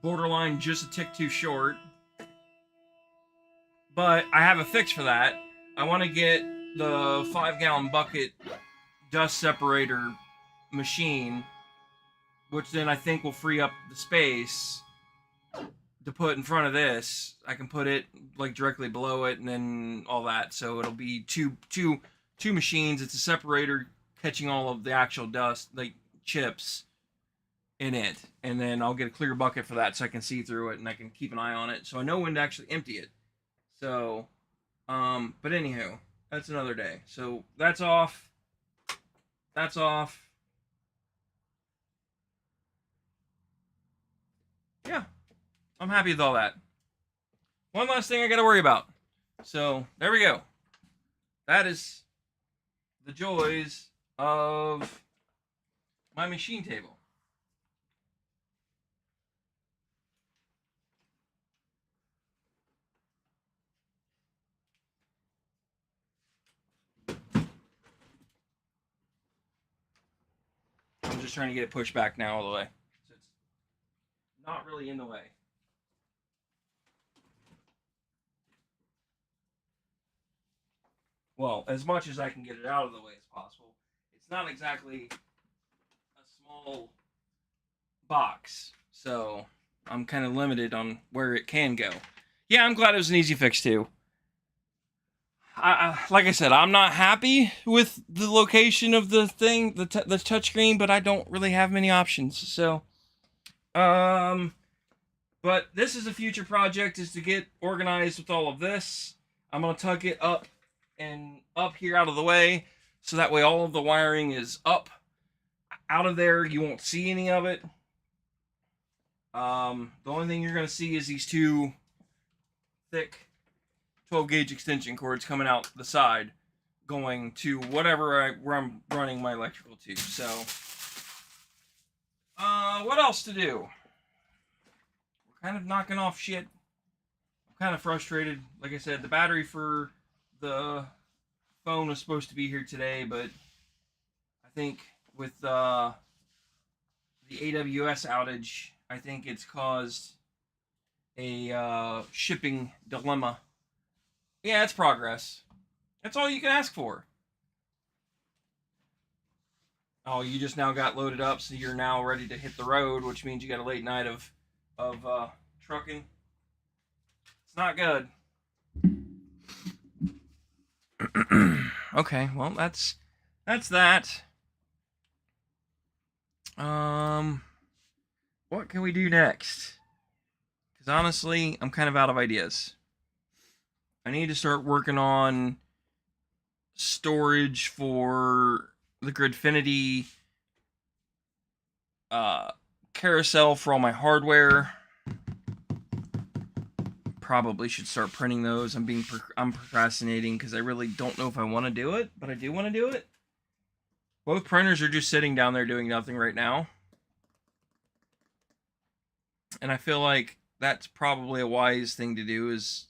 borderline just a tick too short. But I have a fix for that. I want to get the 5-gallon bucket dust separator machine, which then I think will free up the space to put in front of this. I can put it like directly below it and then all that. So it'll be two machines. It's a separator catching all of the actual dust, like chips in it. And then I'll get a clear bucket for that so I can see through it and I can keep an eye on it. So I know when to actually empty it. So, but anywho, that's another day. So that's off. That's off. Yeah, I'm happy with all that. One last thing I got to worry about. So there we go. That is the joys of my machine table. I'm just trying to get it pushed back now all the way. So it's not really in the way. Well, as much as I can get it out of the way as possible. It's not exactly a small box, so I'm kind of limited on where it can go. Yeah, I'm glad it was an easy fix too. Like I said, I'm not happy with the location of the thing, the touchscreen, but I don't really have many options. So, but this is a future project, is to get organized with all of this. I'm gonna tuck it up and up here out of the way, so that way all of the wiring is up out of there. You won't see any of it. The only thing you're gonna see is these two thick 12 gauge extension cords coming out the side going to whatever where I'm running my electrical to. So what else to do? We're kind of knocking off shit. I'm kind of frustrated. Like I said, the battery for the phone was supposed to be here today, but I think with the AWS outage, I think it's caused a shipping dilemma. Yeah, it's progress. That's all you can ask for. Oh, you just now got loaded up, so you're now ready to hit the road, which means you got a late night of trucking. It's not good. Okay, well that's that. What can we do next? Because honestly, I'm kind of out of ideas. I need to start working on storage for the Gridfinity carousel for all my hardware. Probably should start printing those. I'm procrastinating because I really don't know if I want to do it, but I do want to do it. Both printers are just sitting down there doing nothing right now. And I feel like that's probably a wise thing to do is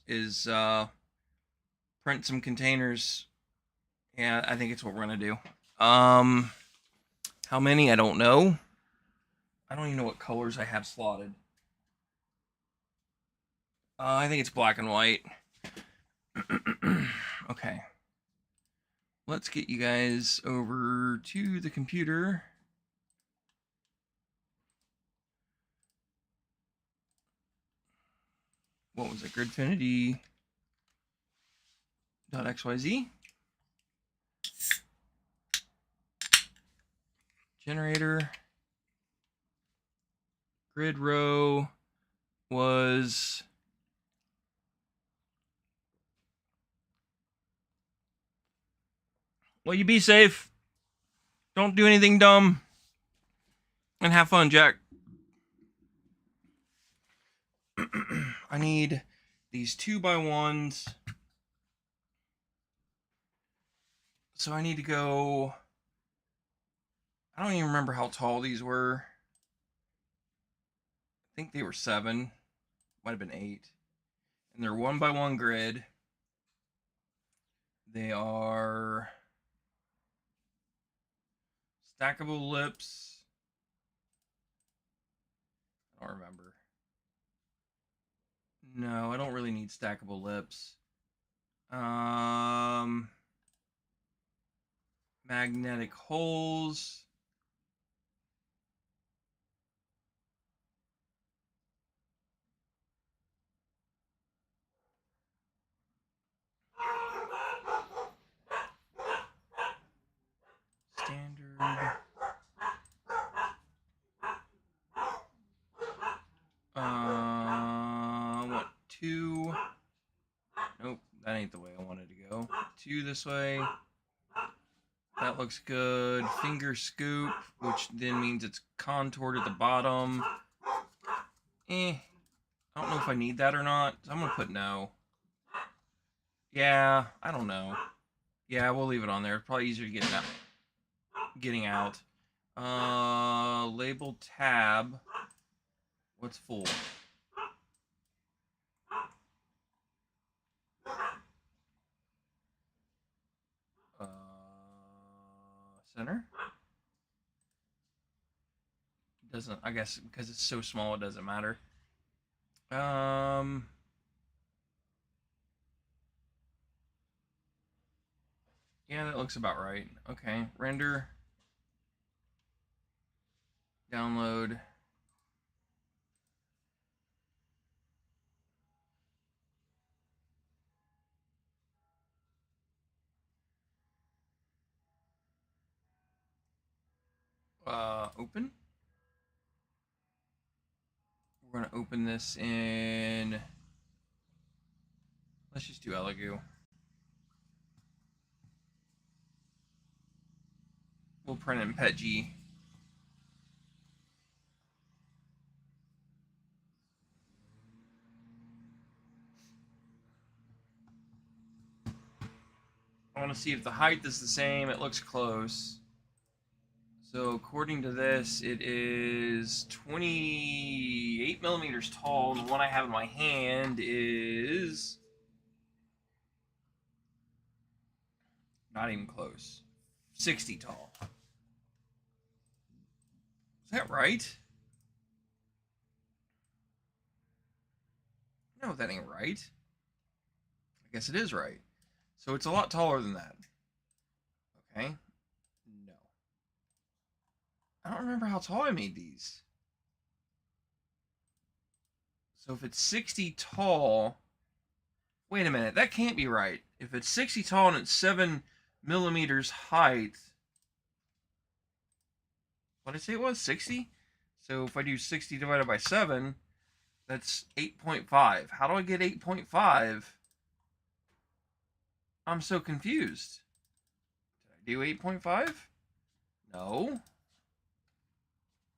print some containers. Yeah, I think it's what we're gonna do. How many? I don't know. I don't even know what colors I have slotted. I think it's black and white. Okay. Let's get you guys over to the computer. What was it? Gridfinity.xyz. Generator. Grid row was well, you be safe. Don't do anything dumb. And have fun, Jack. I need these 2x1s. So I need to go. I don't even remember how tall these were. I think they were 7. Might have been 8. And they're 1x1 grid. They are stackable lips. I don't remember. No, I don't really need stackable lips. Magnetic holes. Standard. What? 2. Nope, that ain't the way I wanted to go. 2 this way. That looks good. Finger scoop, which then means it's contoured at the bottom. I don't know if I need that or not. So I'm gonna put no. Yeah, I don't know. Yeah, we'll leave it on there. It's probably easier to getting out. Label tab. What's full? Center. Doesn't, I guess because it's so small it doesn't matter. Yeah, that looks about right. Okay, render. Download. Open. We're gonna open this in. Let's just do Elegoo. We'll print it in PETG. I want to see if the height is the same. It looks close. So according to this, it is 28 millimeters tall. And the one I have in my hand is not even close. 60 tall. Is that right? No, that ain't right. I guess it is right. So it's a lot taller than that. Okay. No. I don't remember how tall I made these. So if it's 60 tall, wait a minute, that can't be right. If it's 60 tall and it's 7 millimeters height, what did I say it was? 60? So if I do 60 divided by 7, that's 8.5. How do I get 8.5? I'm so confused. Did I do 8.5? No.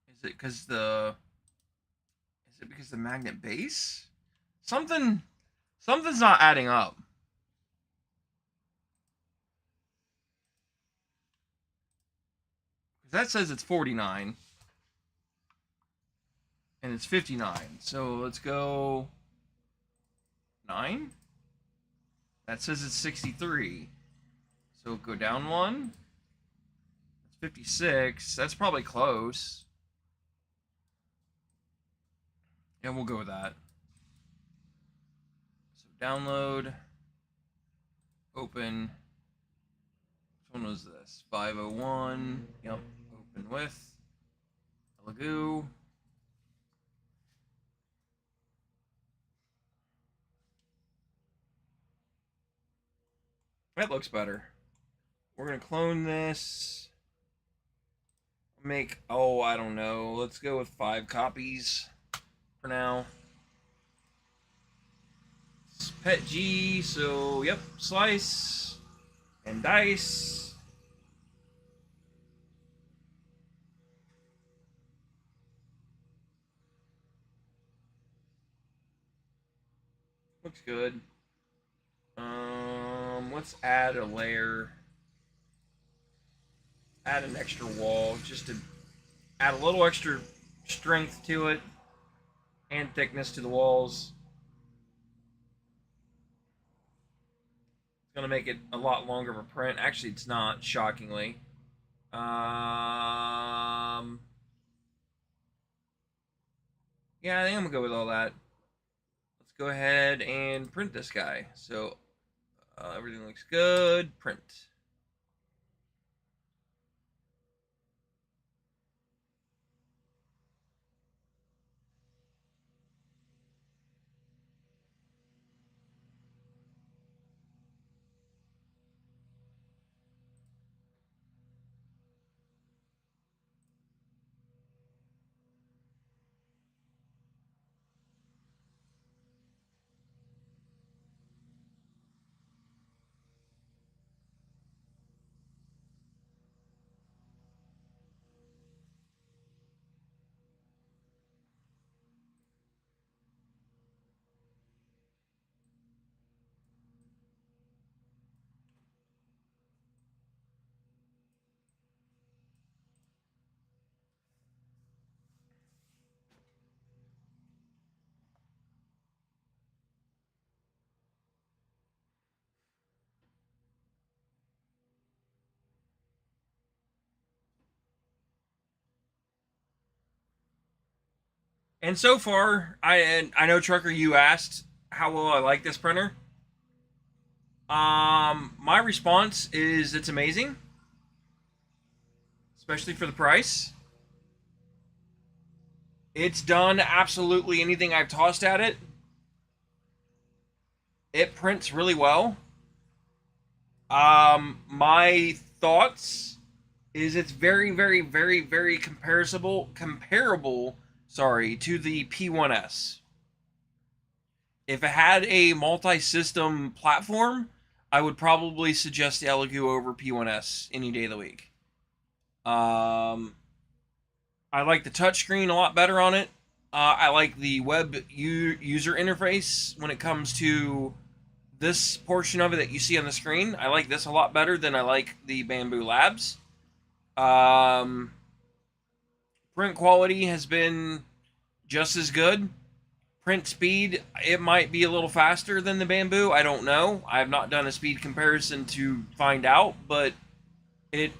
Is it because the magnet base? Something's not adding up. That says it's 49. And it's 59. So let's go 9. That says it's 63. So go down 1. It's 56. That's probably close. And we'll go with that. So download. Open. Which one was this? 501. Yep. Open with. Elegoo. That looks better. We're going to clone this. Make, I don't know. Let's go with 5 copies for now. It's PETG, so yep, slice and dice. Looks good. Let's add a layer. Add an extra wall just to add a little extra strength to it and thickness to the walls. It's going to make it a lot longer of a print. Actually, it's not, shockingly. Yeah, I think I'm going to go with all that. Let's go ahead and print this guy. So, everything looks good. Print. And so far, I know, Trucker, you asked how well I like this printer. My response is it's amazing, especially for the price. It's done absolutely anything I've tossed at it. It prints really well. My thoughts is it's very, very, very, very comparable, sorry, to the P1S. If it had a multi-system platform, I would probably suggest the Elegoo over P1S any day of the week. I like the touchscreen a lot better on it. I like the web user interface when it comes to this portion of it that you see on the screen. I like this a lot better than I like the Bambu Labs. Print quality has been just as good. Print speed, it might be a little faster than the Bambu. I don't know. I have not done a speed comparison to find out, but it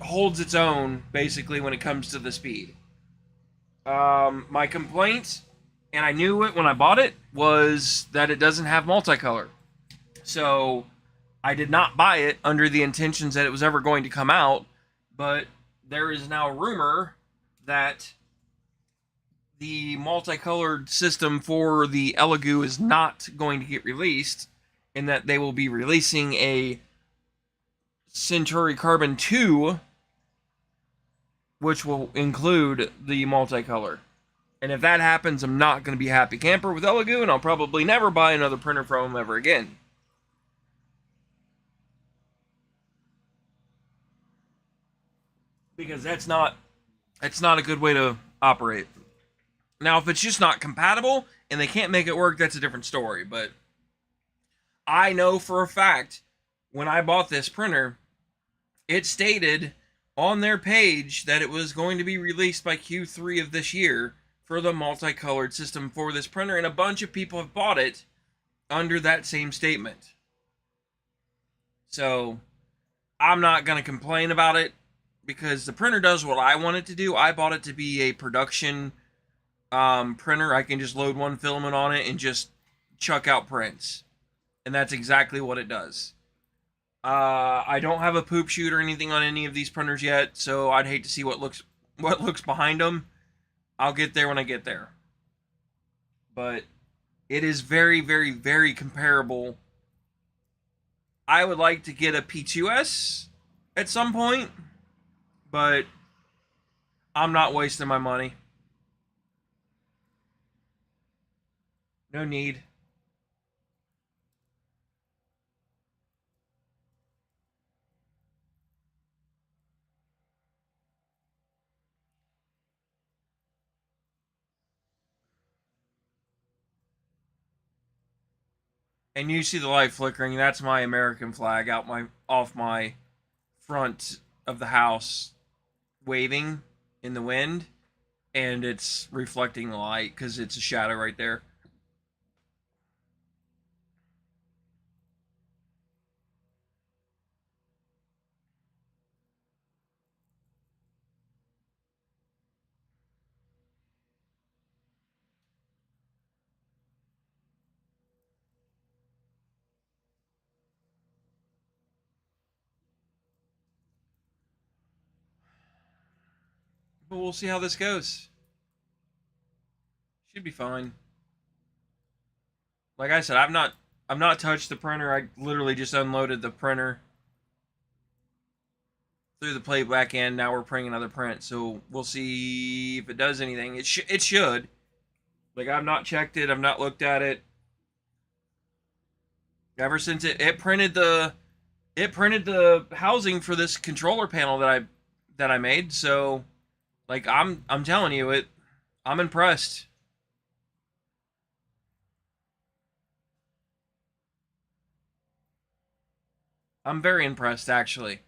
holds its own basically when it comes to the speed. My complaint, and I knew it when I bought it, was that it doesn't have multicolor. So I did not buy it under the intentions that it was ever going to come out, but there is now rumor that the multicolored system for the Elegoo is not going to get released, and that they will be releasing a Centauri Carbon 2, which will include the multicolor. And if that happens, I'm not going to be a happy camper with Elegoo, and I'll probably never buy another printer from them ever again. Because that's not a good way to operate. Now, if it's just not compatible and they can't make it work, that's a different story. But I know for a fact when I bought this printer, it stated on their page that it was going to be released by Q3 of this year for the multicolored system for this printer, and a bunch of people have bought it under that same statement. So I'm not going to complain about it because the printer does what I want it to do. I bought it to be a production printer. I can just load one filament on it and just chuck out prints, and that's exactly what it does. I don't have a poop chute or anything on any of these printers yet, so I'd hate to see what looks behind them. I'll get there when I get there. But it is very, very, very comparable. I would like to get a P2S at some point, but I'm not wasting my money. No need. And you see the light flickering. That's my American flag out off my front of the house, waving in the wind, and it's reflecting the light because it's a shadow right there. But we'll see how this goes. Should be fine. Like I said, I've not touched the printer. I literally just unloaded the printer through the playback end. Now we're printing another print, so we'll see if it does anything. It should. Like, I've not checked it. I've not looked at it. Ever since it printed the housing for this controller panel that I made. So, like, I'm telling you, I'm impressed. I'm very impressed, actually.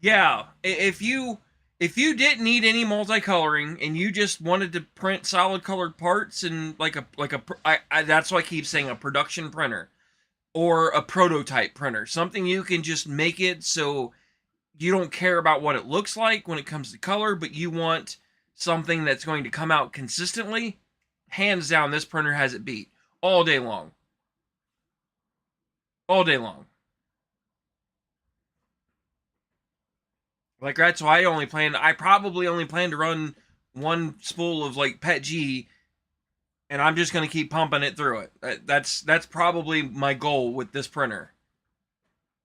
Yeah, if you didn't need any multicoloring and you just wanted to print solid colored parts and that's why I keep saying a production printer or a prototype printer, something you can just make it so you don't care about what it looks like when it comes to color, but you want something that's going to come out consistently. Hands down, this printer has it beat all day long. All day long. Like, that's why I probably only plan to run one spool of like PETG, and I'm just going to keep pumping it through it. That's probably my goal with this printer.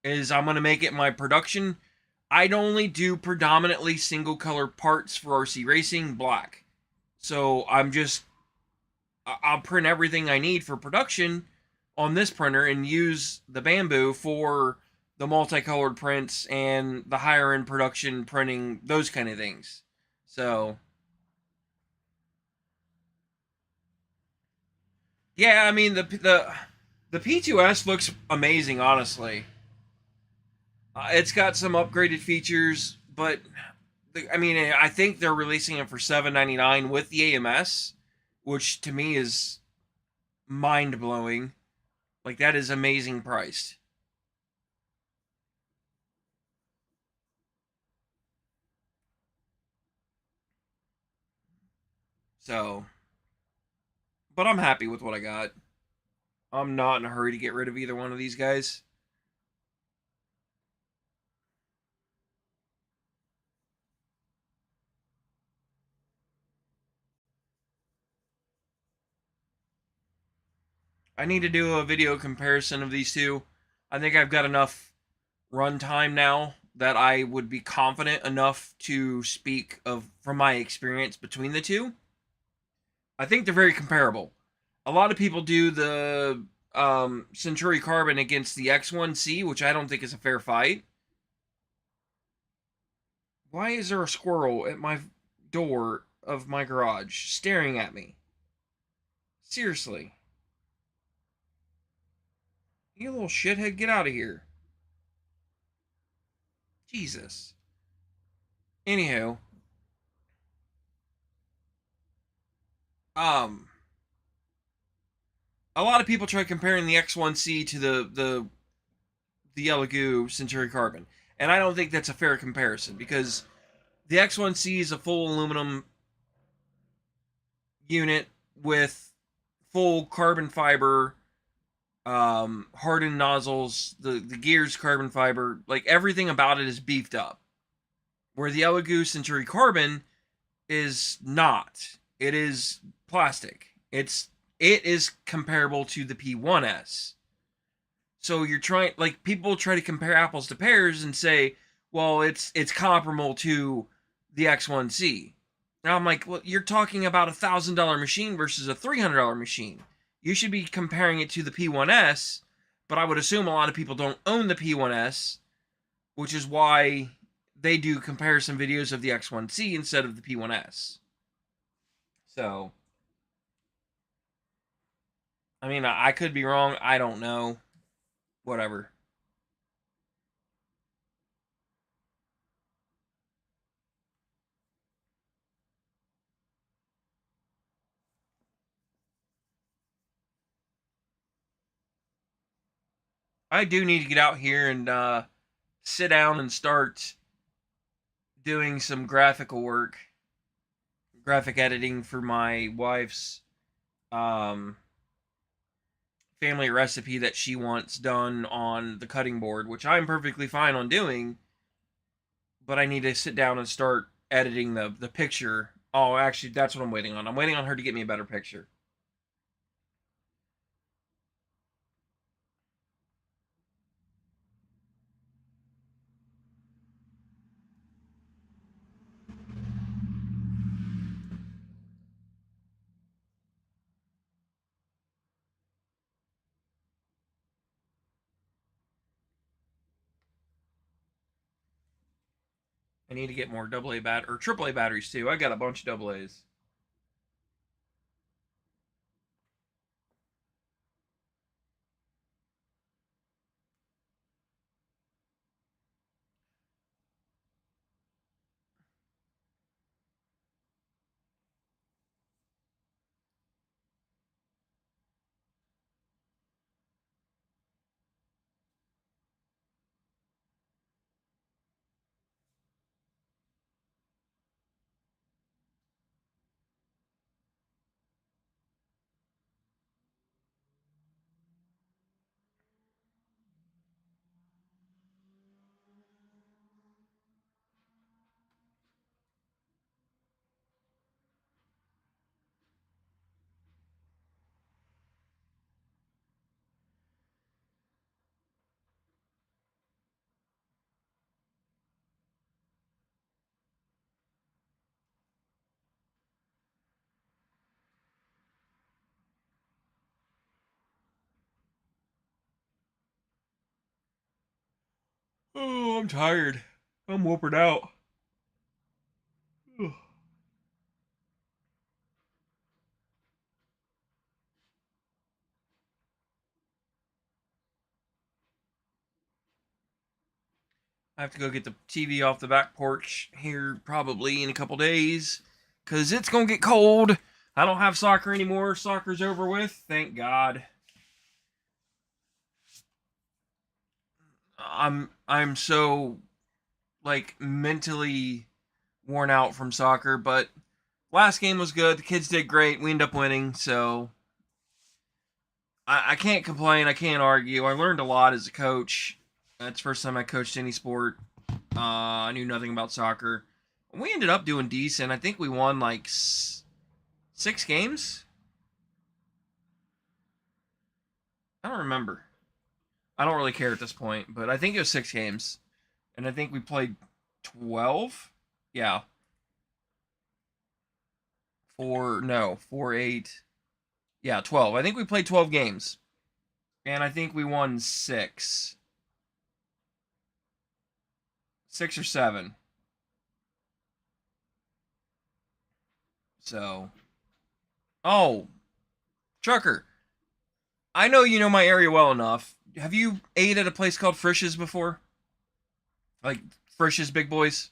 Is I'm going to make it my production. I'd only do predominantly single color parts for RC Racing black. So I'll print everything I need for production on this printer and use the Bamboo for the multicolored prints and the higher end production printing, those kind of things. So, yeah, I mean the P2S looks amazing, honestly. It's got some upgraded features, but I mean, I think they're releasing it for $7.99 with the AMS, which to me is mind blowing. Like, that is amazing priced. So, but I'm happy with what I got. I'm not in a hurry to get rid of either one of these guys. I need to do a video comparison of these two. I think I've got enough runtime now that I would be confident enough to speak of from my experience between the two. I think they're very comparable. A lot of people do the Century Carbon against the X1C, which I don't think is a fair fight. Why is there a squirrel at my door of my garage staring at me? Seriously. You little shithead, get out of here. Jesus. Anyhow, um, a lot of people try comparing the X1C to the Elegoo Century Carbon, and I don't think that's a fair comparison because the X1C is a full aluminum unit with full carbon fiber, hardened nozzles, the gears carbon fiber, like everything about it is beefed up. Where the Elegoo Century Carbon is not. It is plastic. It is comparable to the P1S. So you're trying, like, people try to compare apples to pears and say, well, it's comparable to the X1C. Now I'm like, well, you're talking about $1,000 machine versus a $300 machine. You should be comparing it to the P1S, but I would assume a lot of people don't own the P1S, which is why they do comparison videos of the X1C instead of the P1S. So, I mean, I could be wrong. I don't know. Whatever. I do need to get out here and sit down and start doing some graphical work, graphic editing for my wife's um, family recipe that she wants done on the cutting board, which I'm perfectly fine on doing, but I need to sit down and start editing the picture. Oh, actually, that's what I'm waiting on. I'm waiting on her to get me a better picture. I need to get more AA or AAA batteries too. I got a bunch of AA's. Oh, I'm tired. I'm whooped out. I have to go get the TV off the back porch here probably in a couple days because it's going to get cold. I don't have soccer anymore. Soccer's over with. Thank God. I'm so like mentally worn out from soccer, but last game was good. The kids did great. We ended up winning, so I can't complain. I can't argue. I learned a lot as a coach. That's the first time I coached any sport. I knew nothing about soccer. We ended up doing decent. I think we won like 6 games. I don't remember. I don't really care at this point, but I think it was 6 games, and I think we played 12. Yeah, 4 8. Yeah, 12. I think we played 12 games, and I think we won 6 or 7. So, oh, Trucker, I know you know my area well enough. Have you ate at a place called Frisch's before? Like Frisch's Big Boys?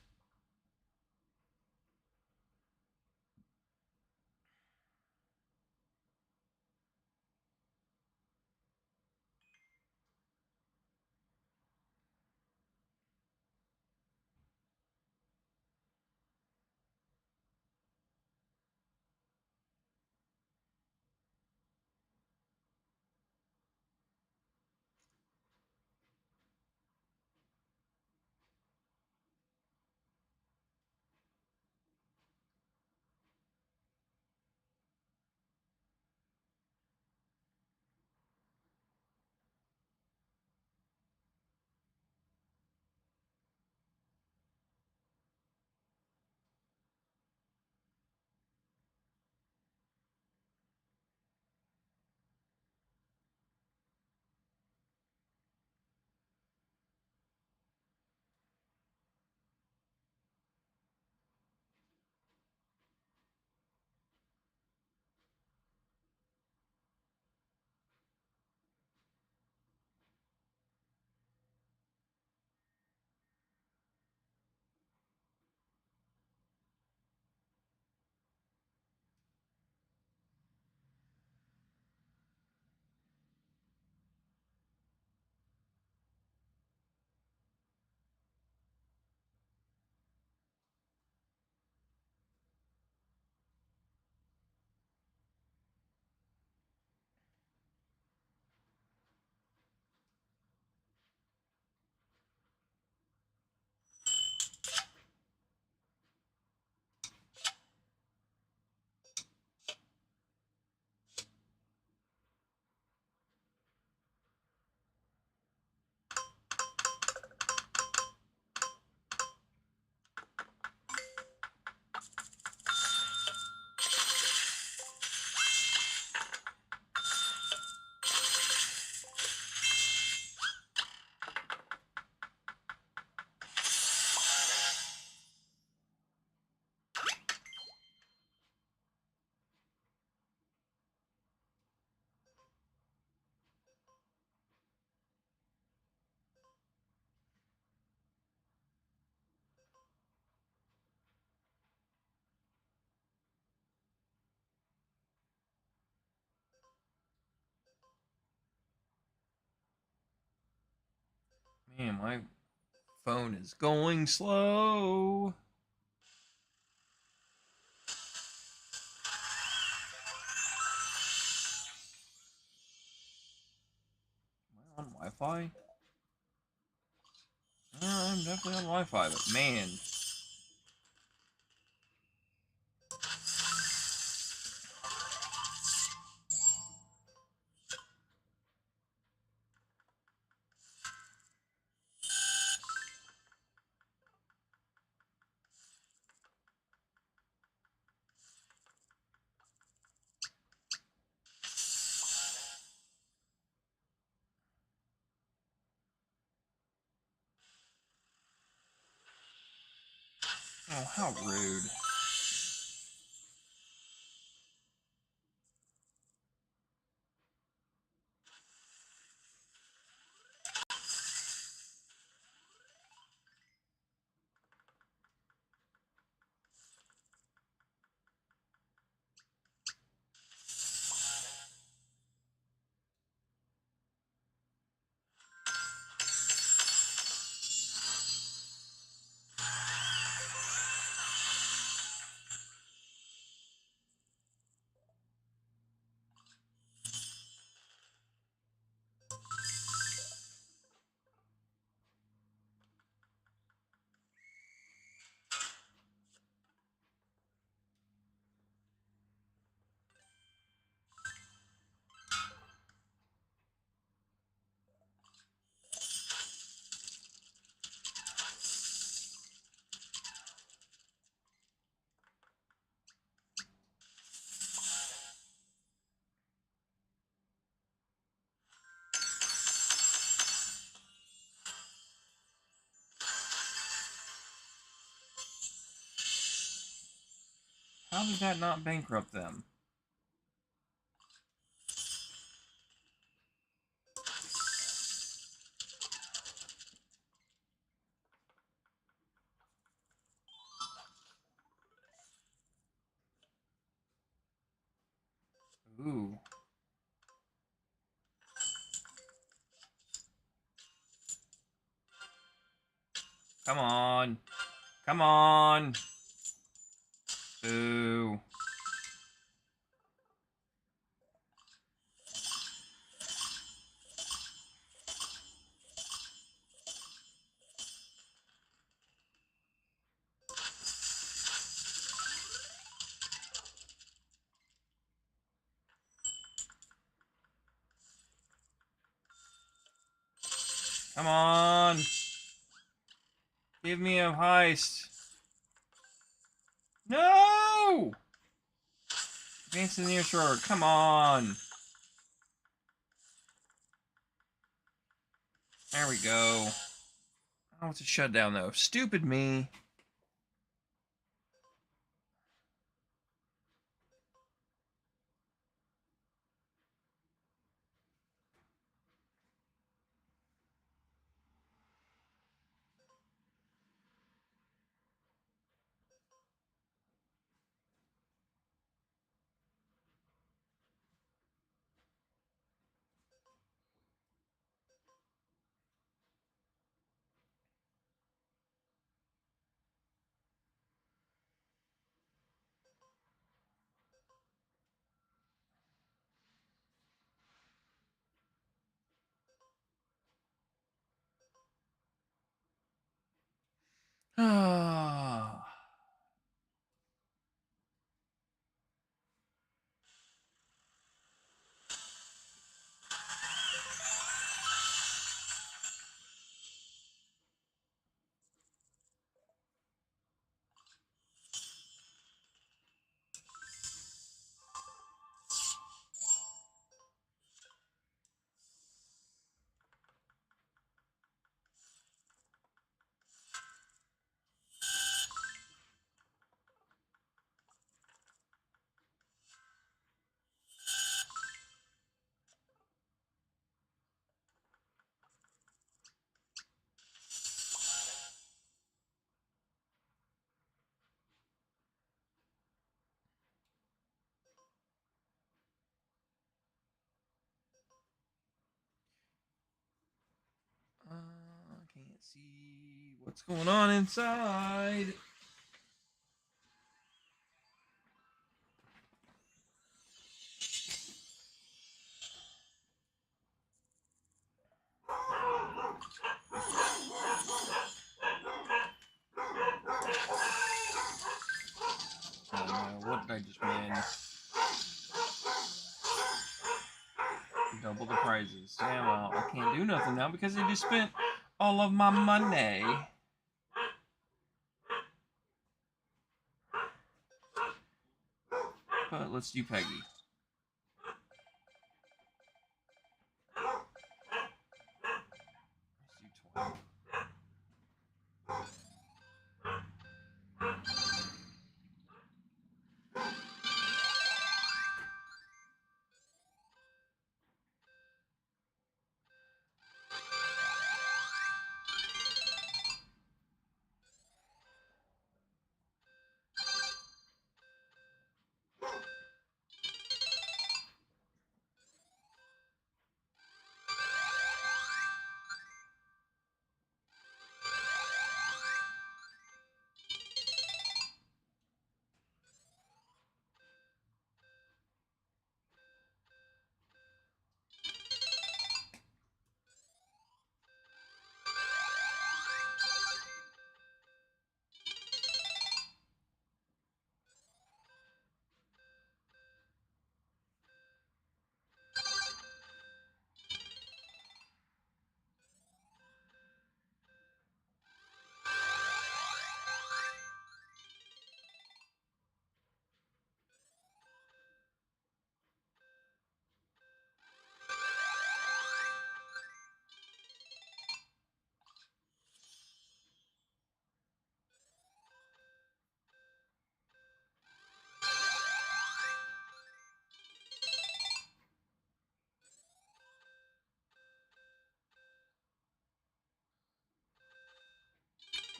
Man, my phone is going slow. Am I on Wi-Fi? I'm definitely on Wi-Fi, but man. Oh, how rude. How did that not bankrupt them? Ooh. Come on. Come on. Ooh. Come on. Give me a heist. No! Advance to the nearest road. Come on. There we go. Oh, it's a shutdown though. Stupid me. Ah. Let's see what's going on inside. Oh no, what did I just win? Double the prizes. Yeah, well, I can't do nothing now because I just spent all of my money. But let's do Peggy. Let's do 12.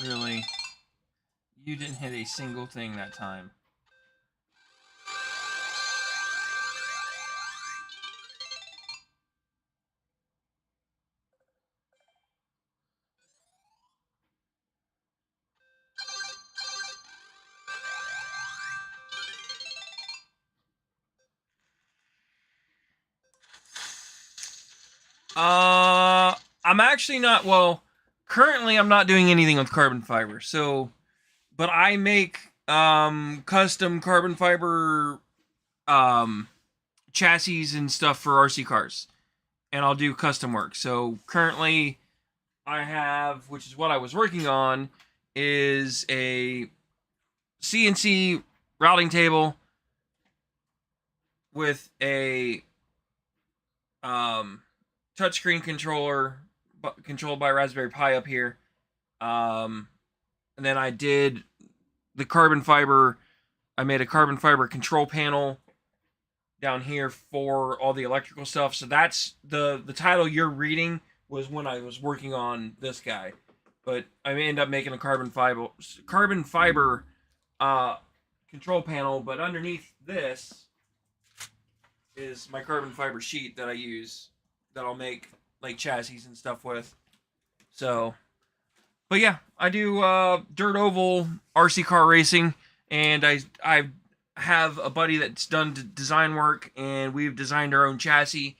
Really? You didn't hit a single thing that time. I'm actually not, well, currently I'm not doing anything with carbon fiber. So, but I make custom carbon fiber chassis and stuff for RC cars. And I'll do custom work. So, currently I have, which is what I was working on, is a CNC routing table with a touchscreen controller controlled by Raspberry Pi up here. And then I did the carbon fiber. I made a carbon fiber control panel down here for all the electrical stuff. So that's the title you're reading was when I was working on this guy. But I may end up making a carbon fiber control panel. But underneath this is my carbon fiber sheet that I use that I'll make like chassis and stuff with. So, but yeah, I do dirt oval RC car racing, and I have a buddy that's done design work, and we've designed our own chassis.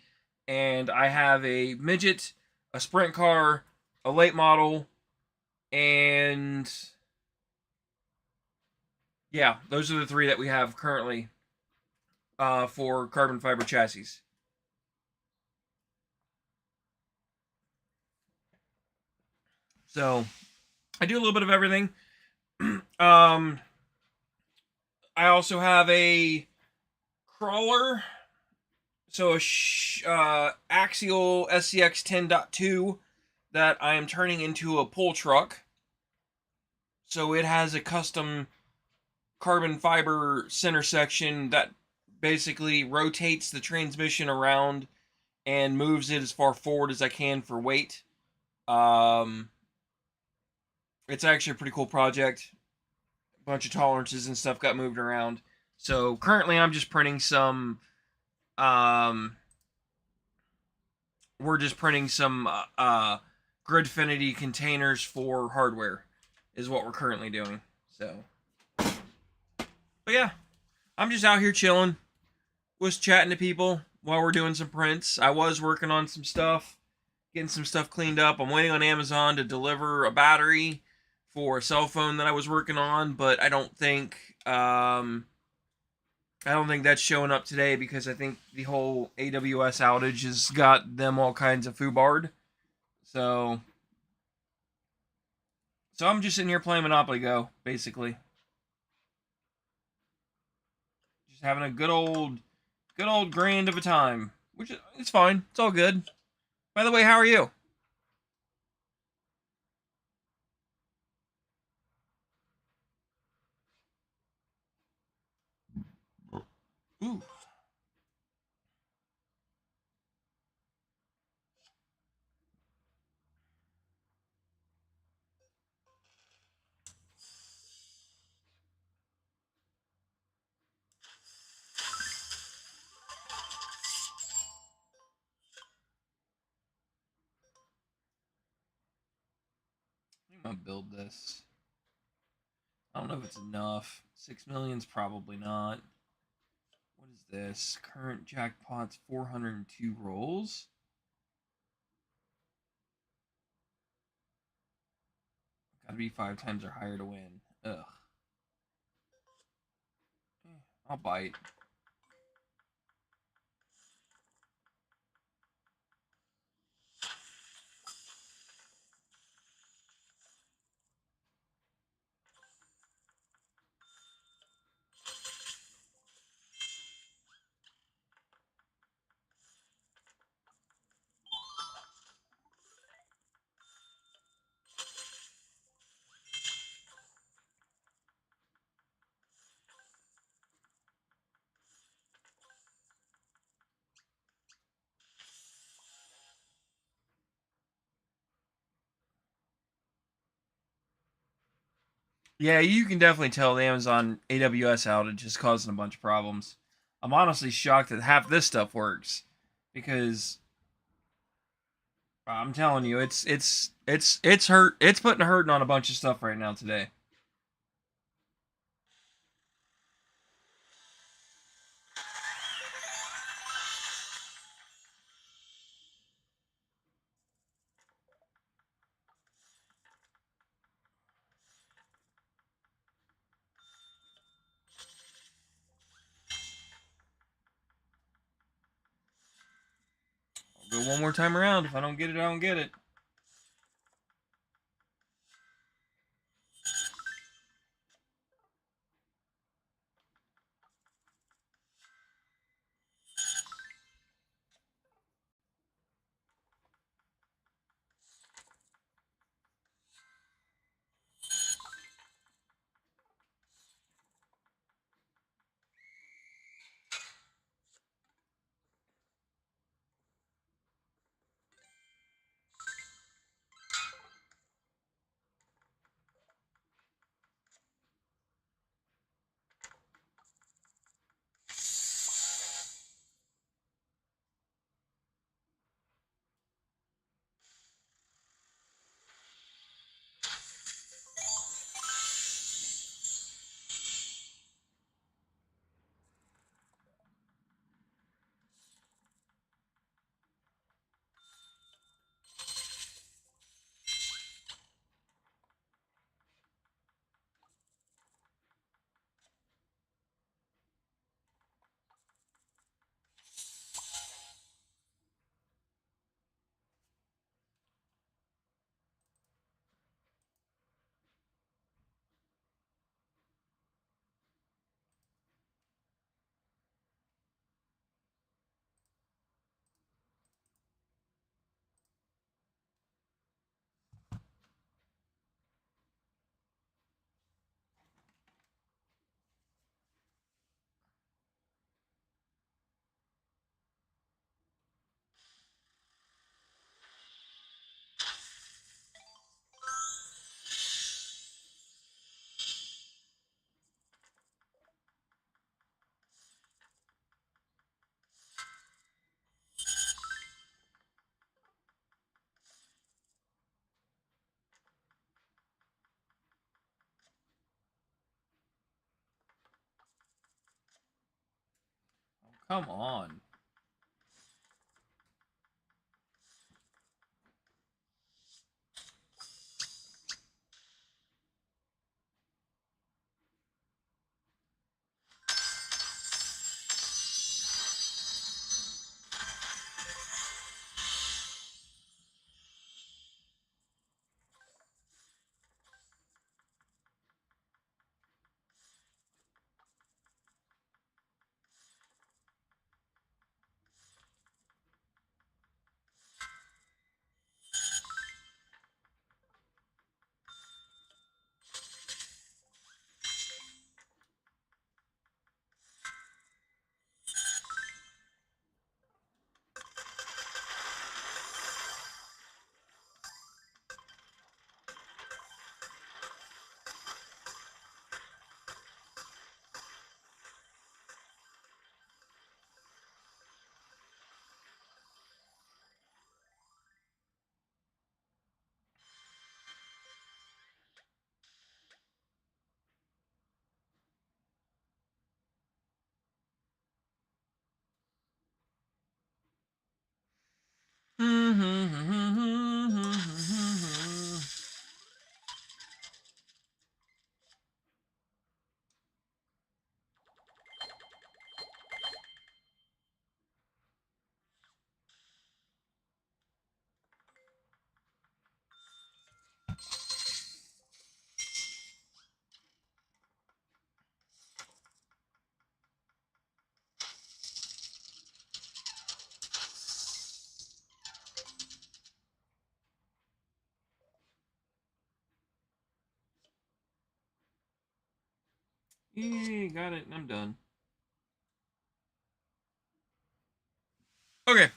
And I have a midget, a sprint car, a late model, and yeah, those are the three that we have currently for carbon fiber chassis. So I do a little bit of everything. I also have a crawler, so a Axial SCX 10.2 that I am turning into a pull truck. So it has a custom carbon fiber center section that basically rotates the transmission around and moves it as far forward as I can for weight. It's actually a pretty cool project. A bunch of tolerances and stuff got moved around. So currently I'm just printing some we're just printing some Gridfinity containers for hardware is what we're currently doing. So, but yeah, I'm just out here chilling, was chatting to people while we're doing some prints. I was working on some stuff, getting some stuff cleaned up. I'm waiting on Amazon to deliver a battery for a cell phone that I was working on, but I don't think that's showing up today because I think the whole AWS outage has got them all kinds of foobarred. So I'm just sitting here playing Monopoly Go, basically. Just having a good old grand of a time. Which is, it's fine. It's all good. By the way, how are you? Ooh. I'm gonna build this. I don't know if it's enough. 6 million's probably not. What is this? Current jackpot's 402 rolls. Gotta be 5 times or higher to win. Ugh. I'll bite. Yeah, you can definitely tell the Amazon AWS outage is causing a bunch of problems. I'm honestly shocked that half this stuff works because I'm telling you, it's hurt. It's putting a hurting on a bunch of stuff right now today. I'll go one more time around. If I don't get it, I don't get it. come on. Yay, got it, and I'm done. Okay.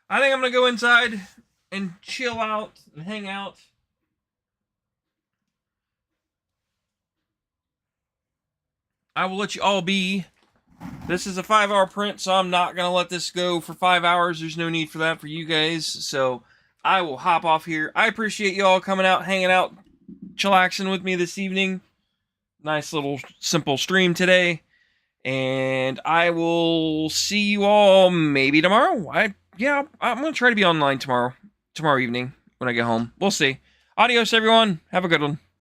I think I'm gonna go inside and chill out and hang out. I will let you all be. This is a 5-hour print, so I'm not gonna let this go for 5 hours. There's no need for that for you guys. So I will hop off here. I appreciate you all coming out, hanging out, chillaxing with me this evening. Nice little simple stream today. And I will see you all maybe tomorrow. I'm gonna try to be online tomorrow evening when I get home. We'll see. Adios, everyone. Have a good one.